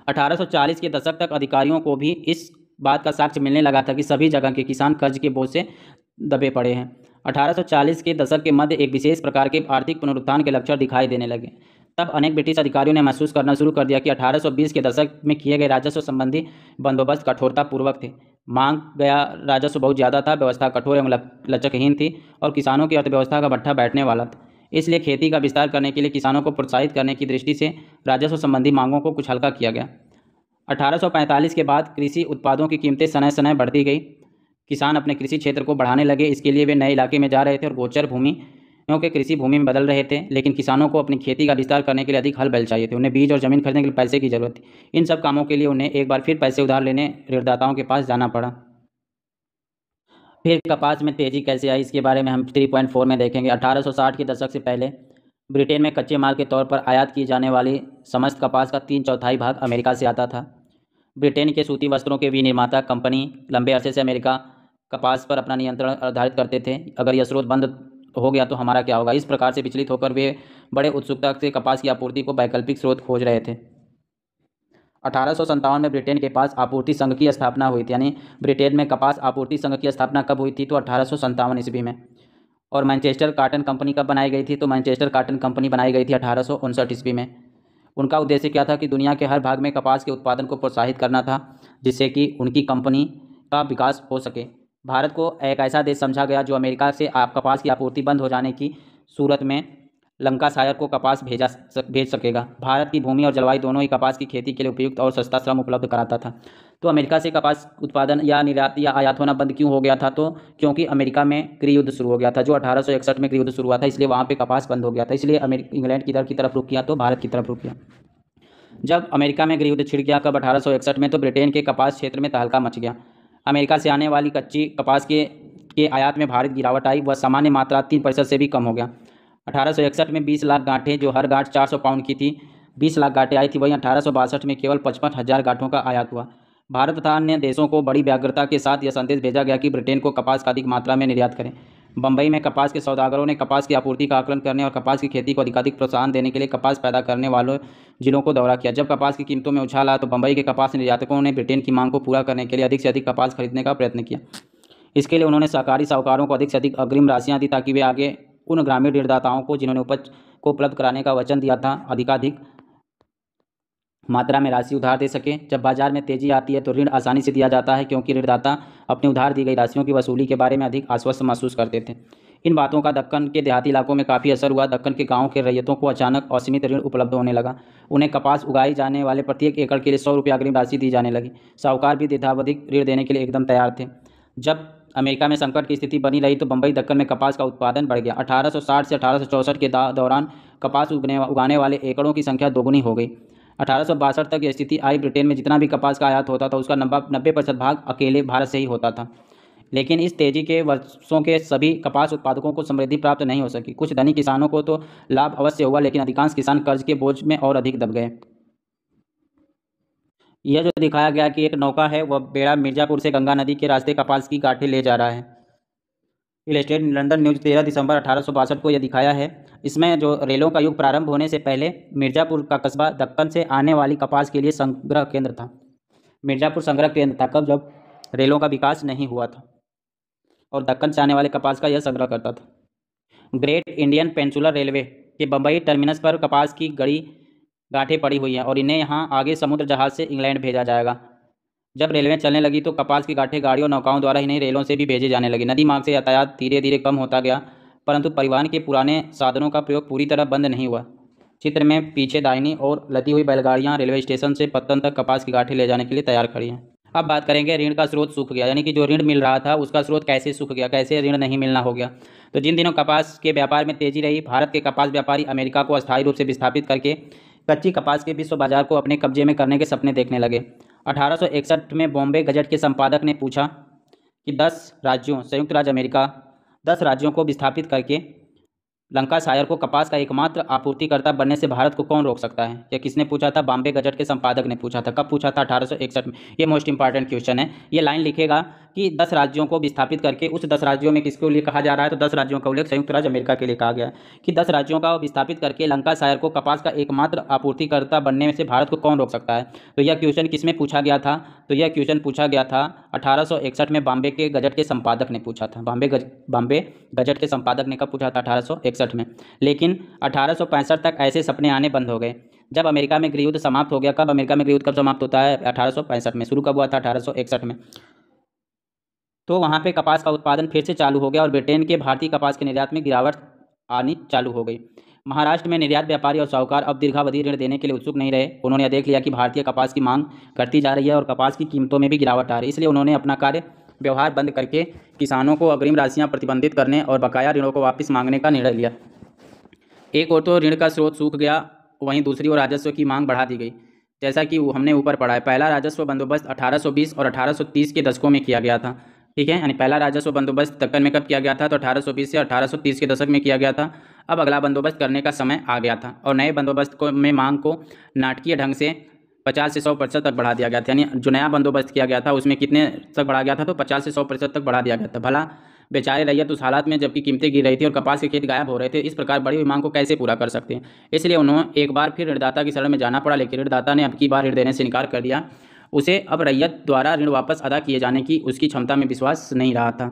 1840 के दशक तक अधिकारियों को भी इस बात का साक्ष्य मिलने लगा था कि सभी जगह के किसान कर्ज के बोझ से दबे पड़े हैं। 1840 के दशक के मध्य एक विशेष प्रकार के आर्थिक पुनरुत्थान के लक्षण दिखाई देने लगे। तब अनेक ब्रिटिश अधिकारियों ने महसूस करना शुरू कर दिया कि 1820 के दशक में किए गए राजस्व संबंधी बंदोबस्त कठोरतापूर्वक थे। मांग गया राजस्व बहुत ज़्यादा था, व्यवस्था कठोर एवं लचकहीन थी और किसानों की अर्थव्यवस्था का भट्ठा बैठने वाला था। इसलिए खेती का विस्तार करने के लिए किसानों को प्रोत्साहित करने की दृष्टि से राजस्व संबंधी मांगों को कुछ हल्का किया गया। 1845 के बाद कृषि उत्पादों की कीमतें सनय सनय बढ़ती गई। किसान अपने कृषि क्षेत्र को बढ़ाने लगे। इसके लिए वे नए इलाके में जा रहे थे और गोचर भूमियों के कृषि भूमि में बदल रहे थे। लेकिन किसानों को अपनी खेती का विस्तार करने के लिए अधिक हल बैल चाहिए थे। उन्हें बीज और ज़मीन खरीदने के लिए पैसे की जरूरत थी। इन सब कामों के लिए उन्हें एक बार फिर पैसे उधार लेने ऋणदाताओं के पास जाना पड़ा। फिर कपास में तेजी कैसे आई, इसके बारे में हम 3.4 में देखेंगे। 1860 के दशक से पहले ब्रिटेन में कच्चे माल के तौर पर आयात की जाने वाली समस्त कपास का 3/4 भाग अमेरिका से आता था। ब्रिटेन के सूती वस्त्रों के विनिर्माता कंपनी लंबे अरसे से अमेरिका कपास पर अपना नियंत्रण आधारित करते थे। अगर यह स्रोत बंद हो गया तो हमारा क्या होगा? इस प्रकार से विचलित होकर वे बड़े उत्सुकता से कपास की आपूर्ति को वैकल्पिक स्रोत खोज रहे थे। 1857 में ब्रिटेन के पास आपूर्ति संघ की स्थापना हुई थी। यानी ब्रिटेन में कपास आपूर्ति संघ की स्थापना कब हुई थी? तो 1857 ईस्वी में। और मैनचेस्टर कॉटन कंपनी कब बनाई गई थी? तो मैनचेस्टर कॉटन कंपनी बनाई गई थी 1859 ईस्वी में। उनका उद्देश्य क्या था? कि दुनिया के हर भाग में कपास के उत्पादन को प्रोत्साहित करना था, जिससे कि उनकी कंपनी का विकास हो सके। भारत को एक ऐसा देश समझा गया जो अमेरिका से कपास की आपूर्ति बंद हो जाने की सूरत में लंकाशायर को कपास भेज सकेगा। भारत की भूमि और जलवायु दोनों ही कपास की खेती के लिए उपयुक्त और सस्ता श्रम उपलब्ध कराता था। तो अमेरिका से कपास उत्पादन या निर्यात या आयात होना बंद क्यों हो गया था? तो क्योंकि अमेरिका में गृह युद्ध शुरू हो गया था। जो 1861 में गृह युद्ध शुरू हुआ था, इसलिए वहाँ पे कपास बंद हो गया था। इसलिए इंग्लैंड की तरफ रुख किया तो भारत की तरफ रुख किया। जब अमेरिका में गृह युद्ध छिड़ गया कब? 1861 में, तो ब्रिटेन के कपास क्षेत्र में तहलका मच गया। अमेरिका से आने वाली कच्ची कपास के के आयात में भारी गिरावट आई, वह सामान्य मात्रा 3% से भी कम हो गया। 1861 में 20 लाख गांठें, जो हर गांठ 400 पाउंड की थी, 20 लाख गांठें आई थी, वहीं 1862 में केवल 55,000 गांठों का आयात हुआ। भारत तथा अन्य देशों को बड़ी व्यग्रता के साथ यह संदेश भेजा गया कि ब्रिटेन को कपास का अधिक मात्रा में निर्यात करें। बम्बई में कपास के सौदागरों ने कपास की आपूर्ति का आकलन करने और कपास की खेती को अधिकाधिक प्रोत्साहन देने के लिए कपास पैदा करने वालों जिलों को दौरा किया। जब कपास की कीमतों में उछाल आया तो बम्बई के कपास निर्यातकों ने ब्रिटेन की मांग को पूरा करने के लिए अधिक से अधिक कपास खरीदने का प्रयत्न किया। इसके लिए उन्होंने सहकारी साहूकारों को अधिक से अधिक अग्रिम राशियाँ दी ताकि वे आगे उन ग्रामीण ऋणदाताओं को जिन्होंने उपज को उपलब्ध कराने का वचन दिया था अधिकाधिक मात्रा में राशि उधार दे सके। जब बाजार में तेजी आती है तो ऋण आसानी से दिया जाता है, क्योंकि ऋणदाता अपने उधार दी गई राशियों की वसूली के बारे में अधिक आश्वस्त महसूस करते थे। इन बातों का दक्कन के देहाती इलाकों में काफ़ी असर हुआ। दक्कन के गाँव के रैयतों को अचानक असीमित ऋण उपलब्ध होने लगा। उन्हें कपास उगाई जाने वाले प्रत्येक एकड़ के लिए 100 रुपये अग्रिम राशि दी जाने लगी। साहूकार भी दीर्घावधिक ऋण देने के लिए एकदम तैयार थे। जब अमेरिका में संकट की स्थिति बनी रही तो बम्बई दक्कन में कपास का उत्पादन बढ़ गया। 1860 से 1864 के दौरान कपास उगाने वाले एकड़ों की संख्या दोगुनी हो गई। 1862 तक यह स्थिति आई। ब्रिटेन में जितना भी कपास का आयात होता था उसका 90% भाग अकेले भारत से ही होता था। लेकिन इस तेजी के वर्षों के सभी कपास उत्पादकों को समृद्धि प्राप्त नहीं हो सकी। कुछ धनी किसानों को तो लाभ अवश्य हुआ, लेकिन अधिकांश किसान कर्ज के बोझ में और अधिक दब गए। यह जो दिखाया गया कि एक नौका है, वह बेड़ा मिर्जापुर से गंगा नदी के रास्ते कपास की गांठें ले जा रहा है। इलस्ट्रेटेड लंदन न्यूज़ 13 दिसंबर 1862 को यह दिखाया है। इसमें जो रेलों का युग प्रारंभ होने से पहले मिर्जापुर का कस्बा दक्कन से आने वाली कपास के लिए संग्रह केंद्र था। मिर्जापुर संग्रह केंद्र था कब, जब रेलों का विकास नहीं हुआ था और दक्कन से आने वाले कपास का यह संग्रह करता था। ग्रेट इंडियन पेनिनसुलर रेलवे के बम्बई टर्मिनस पर कपास की गड़ी गांठें पड़ी हुई हैं और इन्हें यहाँ आगे समुद्र जहाज से इंग्लैंड भेजा जाएगा। जब रेलवें चलने लगी तो कपास की गांठें गाड़ियों नौकाओं द्वारा ही नहीं, रेलों से भी भेजे जाने लगी। नदी मार्ग से यातायात धीरे धीरे कम होता गया, परंतु परिवहन के पुराने साधनों का प्रयोग पूरी तरह बंद नहीं हुआ। चित्र में पीछे दाहिनी और लदी हुई बैलगाड़ियाँ रेलवे स्टेशन से पत्तन तक कपास की गांठें ले जाने के लिए तैयार खड़ी हैं। अब बात करेंगे ऋण का स्रोत सूख गया, यानी कि जो ऋण मिल रहा था उसका स्रोत कैसे सूख गया, कैसे ऋण नहीं मिलना हो गया। तो जिन दिनों कपास के व्यापार में तेजी रही, भारत के कपास व्यापारी अमेरिका को अस्थायी रूप से विस्थापित करके कच्ची कपास के विश्व बाजार को अपने कब्जे में करने के सपने देखने लगे। 1861 में बॉम्बे गजट के संपादक ने पूछा कि 10 राज्यों, संयुक्त राज्य अमेरिका 10 राज्यों को विस्थापित करके लंकाशायर को कपास का एकमात्र आपूर्तिकर्ता बनने से भारत को कौन रोक सकता है। यह किसने पूछा था? बॉम्बे गजट के संपादक ने पूछा था। कब पूछा था? 1861 में। ये मोस्ट इंपॉर्टेंट क्वेश्चन है। ये लाइन लिखेगा कि 10 राज्यों को विस्थापित करके, उस 10 राज्यों में किसके लिए कहा जा रहा है, तो 10 राज्यों का उल्लेख संयुक्त राज्य अमेरिका के लिए कहा गया है कि 10 राज्यों का विस्थापित करके लंकाशायर को कपास का एकमात्र आपूर्तिकर्ता बनने से भारत को कौन रोक सकता है। तो यह क्वेश्चन किसमें पूछा गया था? तो यह क्वेश्चन पूछा गया था 1861 में बॉम्बे के गजट के संपादक ने पूछा था। बॉम्बे गजट के संपादक ने कब पूछा था? 1861 में। लेकिन 1865 तक ऐसे सपने आने बंद हो गए। जब अमेरिका में गृहयुद्ध समाप्त हो गया। कब अमेरिका में गृहयुद्ध कब समाप्त होता है? 1865 में। शुरू कब हुआ था? 1861 में। तो वहाँ पे कपास का उत्पादन फिर से चालू हो गया और ब्रिटेन के भारतीय कपास के निर्यात में गिरावट आनी चालू हो गई। महाराष्ट्र में निर्यात व्यापारी और साहूकार अब दीर्घावधि ऋण देने के लिए उत्सुक नहीं रहे। उन्होंने देख लिया कि भारतीय कपास की मांग घटती जा रही है और कपास की कीमतों में भी गिरावट आ रही है। इसलिए उन्होंने अपना कार्य व्यवहार बंद करके किसानों को अग्रिम राशियाँ प्रतिबंधित करने और बकाया ऋणों को वापस मांगने का निर्णय लिया। एक और तो ऋण का स्रोत सूख गया, वहीं दूसरी ओर राजस्व की मांग बढ़ा दी गई। जैसा कि हमने ऊपर पढ़ा है, पहला राजस्व बंदोबस्त 1820 और 1830 के दशकों में किया गया था। ठीक है, यानी पहला राजस्व बंदोबस्त दक्कन में कब किया गया था? तो 1820 से 1830 के दशक में किया गया था। अब अगला बंदोबस्त करने का समय आ गया था और नए बंदोबस्त में मांग को नाटकीय ढंग से 50 से 100% तक बढ़ा दिया गया था। यानी जो नया बंदोबस्त किया गया था उसमें कितने तक बढ़ा गया था? तो 50 से 100% तक बढ़ा दिया गया था। भला बेचारे रैयत उस हालात में जबकि कीमतें गिर रही थी और कपास के खेत गायब हो रहे थे, इस प्रकार बढ़ी हुई मांग को कैसे पूरा कर सकते हैं। इसलिए उन्होंने एक बार फिर ऋणदाता की शरण में जाना पड़ा, लेकिन ऋणदाता ने अब की बार ऋण देने से इनकार कर दिया। उसे अब रैयत द्वारा ऋण वापस अदा किए जाने की उसकी क्षमता में विश्वास नहीं रहा था।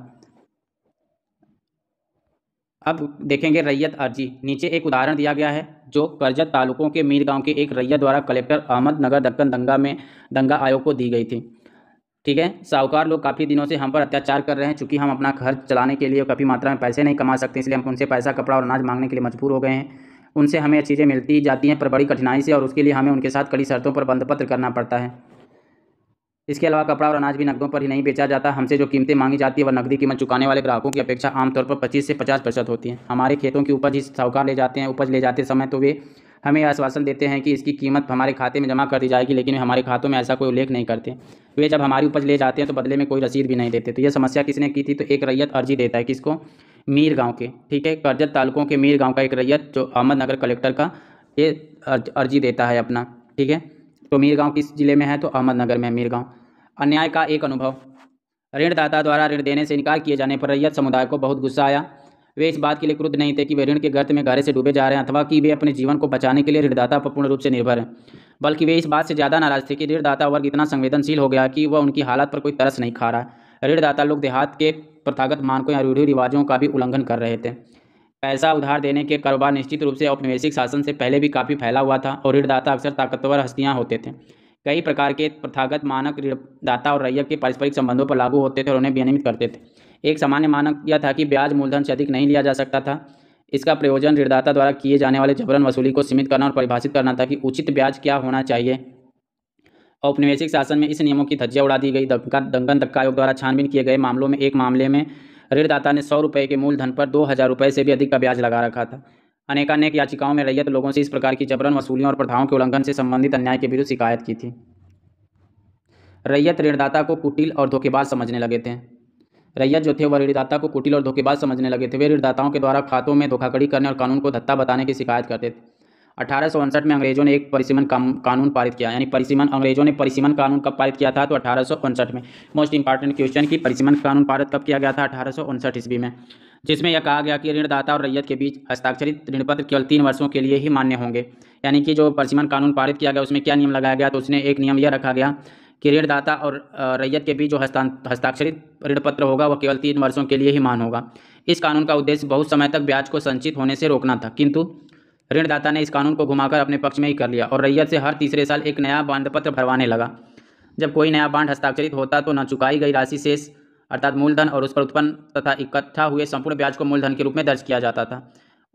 अब देखेंगे रैयत अर्जी। नीचे एक उदाहरण दिया गया है जो करजत तालुकों के मीर गांव के एक रैयत द्वारा कलेक्टर अहमदनगर दक्कन दंगा आयोग को दी गई थी। ठीक है, साहूकार लोग काफ़ी दिनों से हम पर अत्याचार कर रहे हैं। चूँकि हम अपना घर चलाने के लिए काफ़ी मात्रा में पैसे नहीं कमा सकते, इसलिए हम उनसे पैसा, कपड़ा और अनाज मांगने के लिए मजबूर हो गए हैं। उनसे हमें चीज़ें मिलती जाती हैं पर बड़ी कठिनाई से, और उसके लिए हमें उनके साथ कड़ी शर्तों पर बंधपत्र करना पड़ता है। इसके अलावा कपड़ा और अनाज भी नकदों पर ही नहीं बेचा जाता। हमसे जो कीमतें मांगी जाती है वह नकदी कीमत चुकाने वाले ग्राहकों की अपेक्षा आमतौर पर 25 से 50% होती है। हमारे खेतों की उपज ही साहूकार ले जाते हैं। उपज ले जाते समय तो वे हमें यह आश्वासन देते हैं कि इसकी कीमत हमारे खाते में जमा कर दी जाएगी, लेकिन वे हमारे खातों में ऐसा कोई उल्लेख नहीं करते। वे जब हमारी उपज ले जाते हैं तो बदले में कोई रसीद भी नहीं देते। तो यह समस्या किसने की थी? तो एक रैयत अर्जी देता है, किसको? मीर गाँव के, ठीक है, करजत तालुकों के मीर गाँव का एक रैयत जो अहमदनगर कलेक्टर का ये अर्जी देता है अपना, ठीक है। तो मीर गाँव किस जिले में है? तो अहमदनगर में है मीर गाँव। अन्याय का एक अनुभव। ऋणदाता द्वारा ऋण देने से इनकार किए जाने पर रैयत समुदाय को बहुत गुस्सा आया। वे इस बात के लिए क्रुद्ध नहीं थे कि वे ऋण के गर्त में गहरे से डूबे जा रहे हैं अथवा कि वे अपने जीवन को बचाने के लिए ऋणदाता पर पूर्ण रूप से निर्भर हैं, बल्कि वे इस बात से ज़्यादा नाराज थे कि ऋणदाता वर्ग इतना संवेदनशील हो गया कि वह उनकी हालत पर कोई तरस नहीं खा रहा। ऋणदाता लोग देहात के प्रथागत मानकों या रूढ़ि रिवाजों का भी उल्लंघन कर रहे थे। पैसा उधार देने के कारोबार निश्चित रूप से औपनिवेशिक शासन से पहले भी काफ़ी फैला हुआ था और ऋणदाता अक्सर ताकतवर हस्तियाँ होते थे। कई प्रकार के प्रथागत मानक ऋणदाता और रैयत के पारस्परिक संबंधों पर लागू होते थे और उन्हें विनियमित करते थे। एक सामान्य मानक यह था कि ब्याज मूलधन से अधिक नहीं लिया जा सकता था। इसका प्रयोजन ऋणदाता द्वारा किए जाने वाले जबरन वसूली को सीमित करना और परिभाषित करना था कि उचित ब्याज क्या होना चाहिए। औपनिवेशिक शासन में इस नियमों की धज्जियां उड़ा दी गई। दंगन धक्का आयोग द्वारा छानबीन किए गए मामलों में एक मामले में ऋणदाता ने 100 रुपये के मूलधन पर 2000 रुपये से भी अधिक का ब्याज लगा रखा था। अनेकानेक याचिकाओं में रैयत लोगों से इस प्रकार की जबरन वसूलियों और प्रथाओं के उल्लंघन से संबंधित अन्याय के विरुद्ध शिकायत की थी। रैयत ऋणदाता को कुटिल और धोखेबाज समझने लगे थे। रैयत जो थे वह ऋणदाता को कुटिल और धोखेबाज समझने लगे थे। वे ऋणदाताओं के द्वारा खातों में धोखाधड़ी करने और कानून को धत्ता बताने की शिकायत करते थे। 1859 में अंग्रेजों ने एक परिसीमन कानून पारित किया, यानी अंग्रेजों ने परिसीमन कानून कब पारित किया था? तो 1859 में। मोस्ट इंपॉर्टेंट क्वेश्चन कि परिसीमन कानून पारित कब किया गया था? 1859 ईस्वी में, जिसमें यह कहा गया कि ऋणदाता और रैयत के बीच हस्ताक्षरित ऋणपत्र केवल 3 वर्षों के लिए ही मान्य होंगे। यानी कि जो परिसीमन कानून पारित किया गया उसमें क्या नियम लगाया गया? तो उसने एक नियम यह रखा गया कि ऋणदाता और रैयत के बीच जो हस्ताक्षरित ऋणपत्र होगा वह केवल 3 वर्षों के लिए ही मान्य होगा। इस कानून का उद्देश्य बहुत समय तक ब्याज को संचित होने से रोकना था, किंतु ऋणदाता ने इस कानून को घुमाकर अपने पक्ष में ही कर लिया और रैयत से हर तीसरे साल एक नया बांडपत्र भरवाने लगा। जब कोई नया बांड हस्ताक्षरित होता तो न चुकाई गई राशि शेष अर्थात मूलधन और उस पर उत्पन्न तथा इकट्ठा हुए संपूर्ण ब्याज को मूलधन के रूप में दर्ज किया जाता था।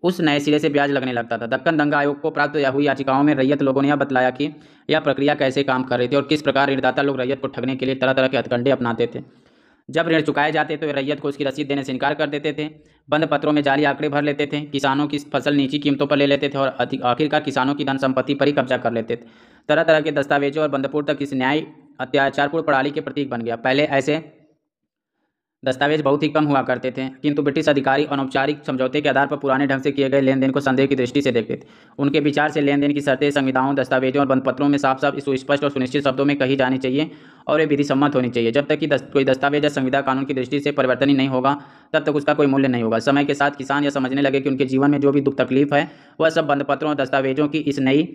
उस नए सिरे से ब्याज लगने लगता था। दक्कन दंगा आयोग को प्राप्त हुई याचिकाओं में रैयत लोगों ने यह बतलाया कि यह प्रक्रिया कैसे काम कर रही थी और किस प्रकार ऋणदाता लोग रैयत को ठगने के लिए तरह तरह के हथकंडे अपनाते थे। जब ऋण चुकाए जाते तो रैयत को उसकी रसीद देने से इनकार कर देते थे, बंद पत्रों में जाली आंकड़े भर लेते थे, किसानों की फसल नीची कीमतों पर ले लेते थे और आखिरकार किसानों की धन संपत्ति पर ही कब्जा कर लेते थे। तरह तरह के दस्तावेजों और बंदपूर तक इस न्याय अत्याचारपूर्ण प्रणाली के प्रतीक बन गया। पहले ऐसे दस्तावेज बहुत ही कम हुआ करते थे, किंतु ब्रिटिश अधिकारी अनौपचारिक समझौते के आधार पर पुराने ढंग से किए गए लेन देन को संदेह की दृष्टि से देखते थे। उनके विचार से लेन देन की शर्तें संविधाओं, दस्तावेजों और बंदपत्रों में साफ साफ सुस्पष्ट और सुनिश्चित शब्दों में कही जानी चाहिए और वे विधि सम्मत होनी चाहिए। जब तक कि कोई दस्तावेज या संविदा कानून की दृष्टि से परिवर्तनीय नहीं होगा तब तक उसका कोई मूल्य नहीं होगा। समय के साथ किसान यह समझने लगे कि उनके जीवन में जो भी दुख तकलीफ है वह सब बंदपत्रों और दस्तावेजों की इस नई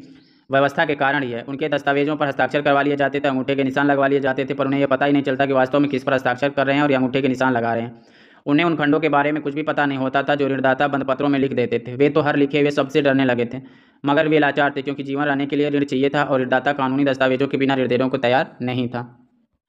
व्यवस्था के कारण ही है। उनके दस्तावेजों पर हस्ताक्षर करवा लिए जाते थे, अंगूठे के निशान लगवा लिए जाते थे, पर उन्हें यह पता ही नहीं चलता कि वास्तव में किस पर हस्ताक्षर कर रहे हैं और ये अंगूठे के निशान लगा रहे हैं। उन्हें उन खंडों के बारे में कुछ भी पता नहीं होता था जो ऋणदाता बंदपत्रों में लिख देते थे। वे तो हर लिखे हुए सबसे डरने लगे थे, मगर वे लाचार थे क्योंकि जीवन रहने के लिए ऋण चाहिए था और ऋणदाता कानूनी दस्तावेजों के बिना ऋण देने को तैयार नहीं था।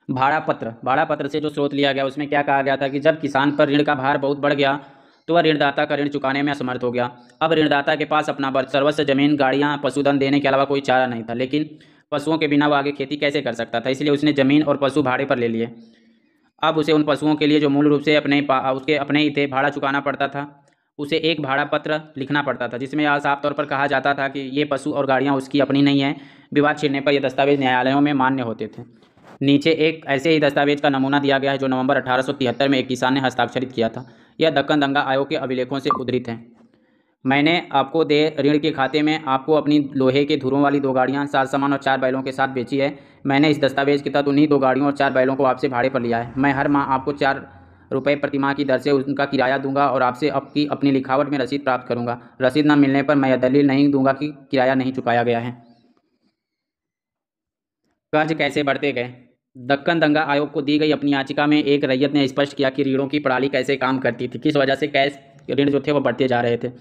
भाड़ा पत्र से जो स्रोत लिया गया उसमें क्या कहा गया था कि जब किसान पर ऋण का भार बहुत बढ़ गया तो वह ऋणदाता का ऋण चुकाने में असमर्थ हो गया। अब ऋणदाता के पास अपना सर्वस्व जमीन, गाड़ियाँ, पशुधन देने के अलावा कोई चारा नहीं था, लेकिन पशुओं के बिना वो आगे खेती कैसे कर सकता था? इसलिए उसने ज़मीन और पशु भाड़े पर ले लिए। अब उसे उन पशुओं के लिए जो मूल रूप से उसके अपने ही थे भाड़ा चुकाना पड़ता था। उसे एक भाड़ा पत्र लिखना पड़ता था जिसमें साफ तौर पर कहा जाता था कि ये पशु और गाड़ियाँ उसकी अपनी नहीं हैं। विवाद छिड़ने पर यह दस्तावेज न्यायालयों में मान्य होते थे। नीचे एक ऐसे ही दस्तावेज का नमूना दिया गया है जो नवंबर 1873 में एक किसान ने हस्ताक्षरित किया था। यह दक्कन दंगा आयोग के अभिलेखों से उद्धृत है। मैंने आपको दे ऋण के खाते में आपको अपनी लोहे के धुरों वाली 2 गाड़ियाँ, साज सामान और 4 बैलों के साथ बेची है। मैंने इस दस्तावेज के तहत उन्हीं 2 गाड़ियों और 4 बैलों को आपसे भाड़े पर लिया है। मैं हर माह आपको 4 रुपये प्रति माह की दर से उनका किराया दूंगा और आपसे अपनी लिखावट में रसीद प्राप्त करूंगा। रसीद न मिलने पर मैं यह दलील नहीं दूंगा कि किराया नहीं चुकाया गया है। कर्ज कैसे बढ़ते गए? दक्कन दंगा आयोग को दी गई अपनी याचिका में एक रैयत ने स्पष्ट किया कि ऋणों की प्रणाली कैसे काम करती थी, किस वजह से कैश ऋण जो थे वो बढ़ते जा रहे थे।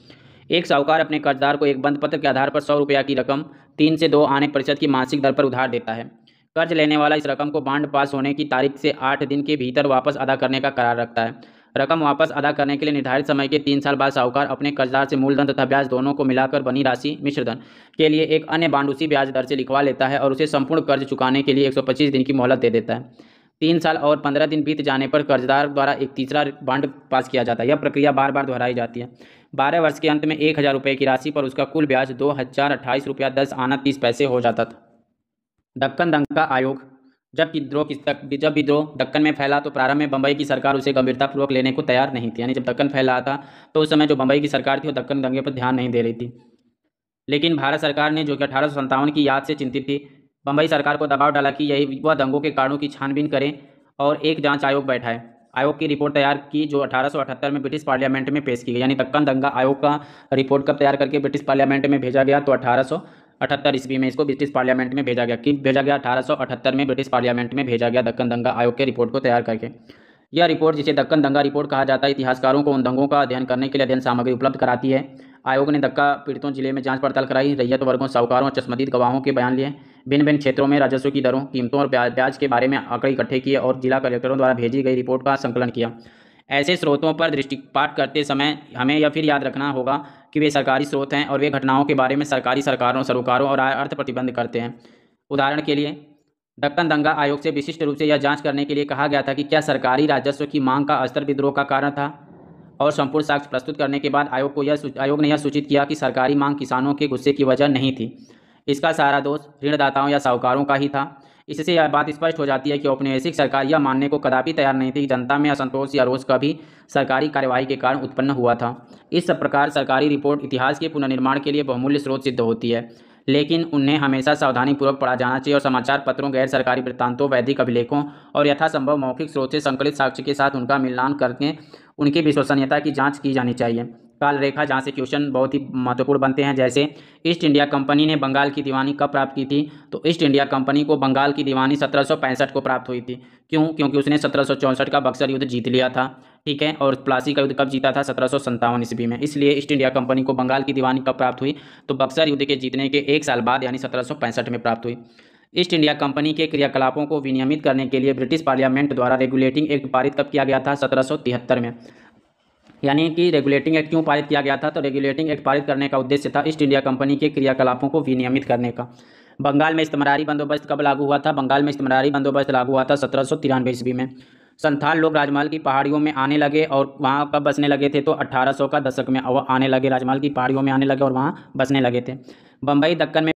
एक साहूकार अपने कर्जदार को एक बंद पत्र के आधार पर 100 रुपया की रकम 3 से 2 आने प्रतिशत की मासिक दर पर उधार देता है। कर्ज लेने वाला इस रकम को बांड पास होने की तारीख से 8 दिन के भीतर वापस अदा करने का करार रखता है। रकम वापस अदा करने के लिए निर्धारित समय के 3 साल बाद साहूकार अपने कर्जदार से मूलधन तथा ब्याज दोनों को मिलाकर बनी राशि मिश्रधन के लिए एक अन्य बांड उसी ब्याज दर से लिखवा लेता है और उसे संपूर्ण कर्ज चुकाने के लिए 125 दिन की मोहलत दे देता है। 3 साल और 15 दिन बीत जाने पर कर्जदार द्वारा एक तीसरा बांड पास किया जाता है। यह प्रक्रिया बार बार दोहराई जाती है। 12 वर्ष के अंत में 1000 रुपये की राशि पर उसका कुल ब्याज 2028 रुपया 10 आना 30 पैसे हो जाता था। दक्कन दंगा आयोग। जब विद्रोह दक्कन में फैला तो प्रारंभ में बंबई की सरकार उसे गंभीरतापूर्वक लेने को तैयार नहीं थी। यानी जब दक्कन फैला था तो उस समय जो बंबई की सरकार थी वो दक्कन दंगे पर ध्यान नहीं दे रही थी। लेकिन भारत सरकार ने, जो कि 1857 की याद से चिंतित थी, बंबई सरकार को दबाव डाला कि यही वह दंगों के कारणों की छानबीन करें और एक जांच आयोग बैठाए। आयोग की रिपोर्ट तैयार की जो 1878 में ब्रिटिश पार्लियामेंट में पेश की गई। यानी दक्कन दंगा आयोग का रिपोर्ट कब तैयार करके ब्रिटिश पार्लियामेंट में भेजा गया? तो 1878 ईस्वी में इसको ब्रिटिश पार्लियामेंट में भेजा गया। कि भेजा गया 1878 में ब्रिटिश पार्लियामेंट में भेजा गया दक्कन दंगा आयोग के रिपोर्ट को तैयार करके। यह रिपोर्ट, जिसे दक्कन दंगा रिपोर्ट कहा जाता है, इतिहासकारों को उन दंगों का अध्ययन करने के लिए अध्ययन सामग्री उपलब्ध कराती है। आयोग ने दक्का पीड़ितों जिले में जांच पड़ताल कराई, रैयत वर्गों, साहूकारों और चश्मदीद गवाहों के बयान लिए, भिन्न भिन्न क्षेत्रों में राजस्व की दरों, कीमतों और ब्याज के बारे में आंकड़े इकट्ठे किए और जिला कलेक्टरों द्वारा भेजी गई रिपोर्ट का संकलन किया। ऐसे स्रोतों पर दृष्टिपात करते समय हमें यह फिर याद रखना होगा कि वे सरकारी स्रोत हैं और वे घटनाओं के बारे में सरकारी सरोकारों और अर्थ प्रतिबंध करते हैं। उदाहरण के लिए दक्कन दंगा आयोग से विशिष्ट रूप से यह जांच करने के लिए कहा गया था कि क्या सरकारी राजस्व की मांग का स्तर विद्रोह का कारण था, और संपूर्ण साक्ष्य प्रस्तुत करने के बाद आयोग ने यह सूचित किया कि सरकारी मांग किसानों के गुस्से की वजह नहीं थी, इसका सारा दोष ऋणदाताओं या साहूकारों का ही था। इससे यह बात स्पष्ट हो जाती है कि औपनिवेशिक सरकार यह मानने को कदापि तैयार नहीं थी कि जनता में असंतोष या रोष कभी सरकारी कार्यवाही के कारण उत्पन्न हुआ था। इस प्रकार सरकारी रिपोर्ट इतिहास के पुनर्निर्माण के लिए बहुमूल्य स्रोत सिद्ध होती है, लेकिन उन्हें हमेशा सावधानीपूर्वक पढ़ा जाना चाहिए और समाचार पत्रों, गैर सरकारी वृत्तांतों, वैदिक अभिलेखों और यथासंभव मौखिक स्रोत से संकलित साक्ष्य के साथ उनका मिलान करके उनकी विश्वसनीयता की जांच की जानी चाहिए। काल रेखा, जहाँ से क्वेश्चन बहुत ही महत्वपूर्ण बनते हैं, जैसे ईस्ट इंडिया कंपनी ने बंगाल की दीवानी कब प्राप्त की थी? तो ईस्ट इंडिया कंपनी को बंगाल की दीवानी 1765 को प्राप्त हुई थी। क्यों? क्योंकि उसने 1764 का बक्सर युद्ध जीत लिया था, ठीक है। और प्लासी का युद्ध कब जीता था? 1757 ईस्वी में। इसलिए ईस्ट इंडिया कंपनी को बंगाल की दीवानी कब प्राप्त हुई? तो बक्सर युद्ध के जीतने के 1 साल बाद यानी 1765 में प्राप्त हुई। ईस्ट इंडिया कंपनी के क्रियाकलापों को विनियमित करने के लिए ब्रिटिश पार्लियामेंट द्वारा रेगुलेटिंग एक्ट पारित कब किया गया था? 1773 में। यानी कि रेगुलेटिंग एक्ट क्यों पारित किया गया था? तो रेगुलेटिंग एक्ट पारित करने का उद्देश्य था ईस्ट इंडिया कंपनी के क्रियाकलापों को विनियमित करने का। बंगाल में इस्तेमारी बंदोबस्त कब लागू हुआ था? बंगाल में इस्तेमारी बंदोबस्त लागू हुआ था 1793 ईस्वी में। संथाल लोग राजमहल की पहाड़ियों में आने लगे और वहाँ कब बसने लगे थे? तो 1800 का दशक में आने लगे, राजमहल की पहाड़ियों में आने लगे और वहाँ बसने लगे थे। बम्बई दक्कन में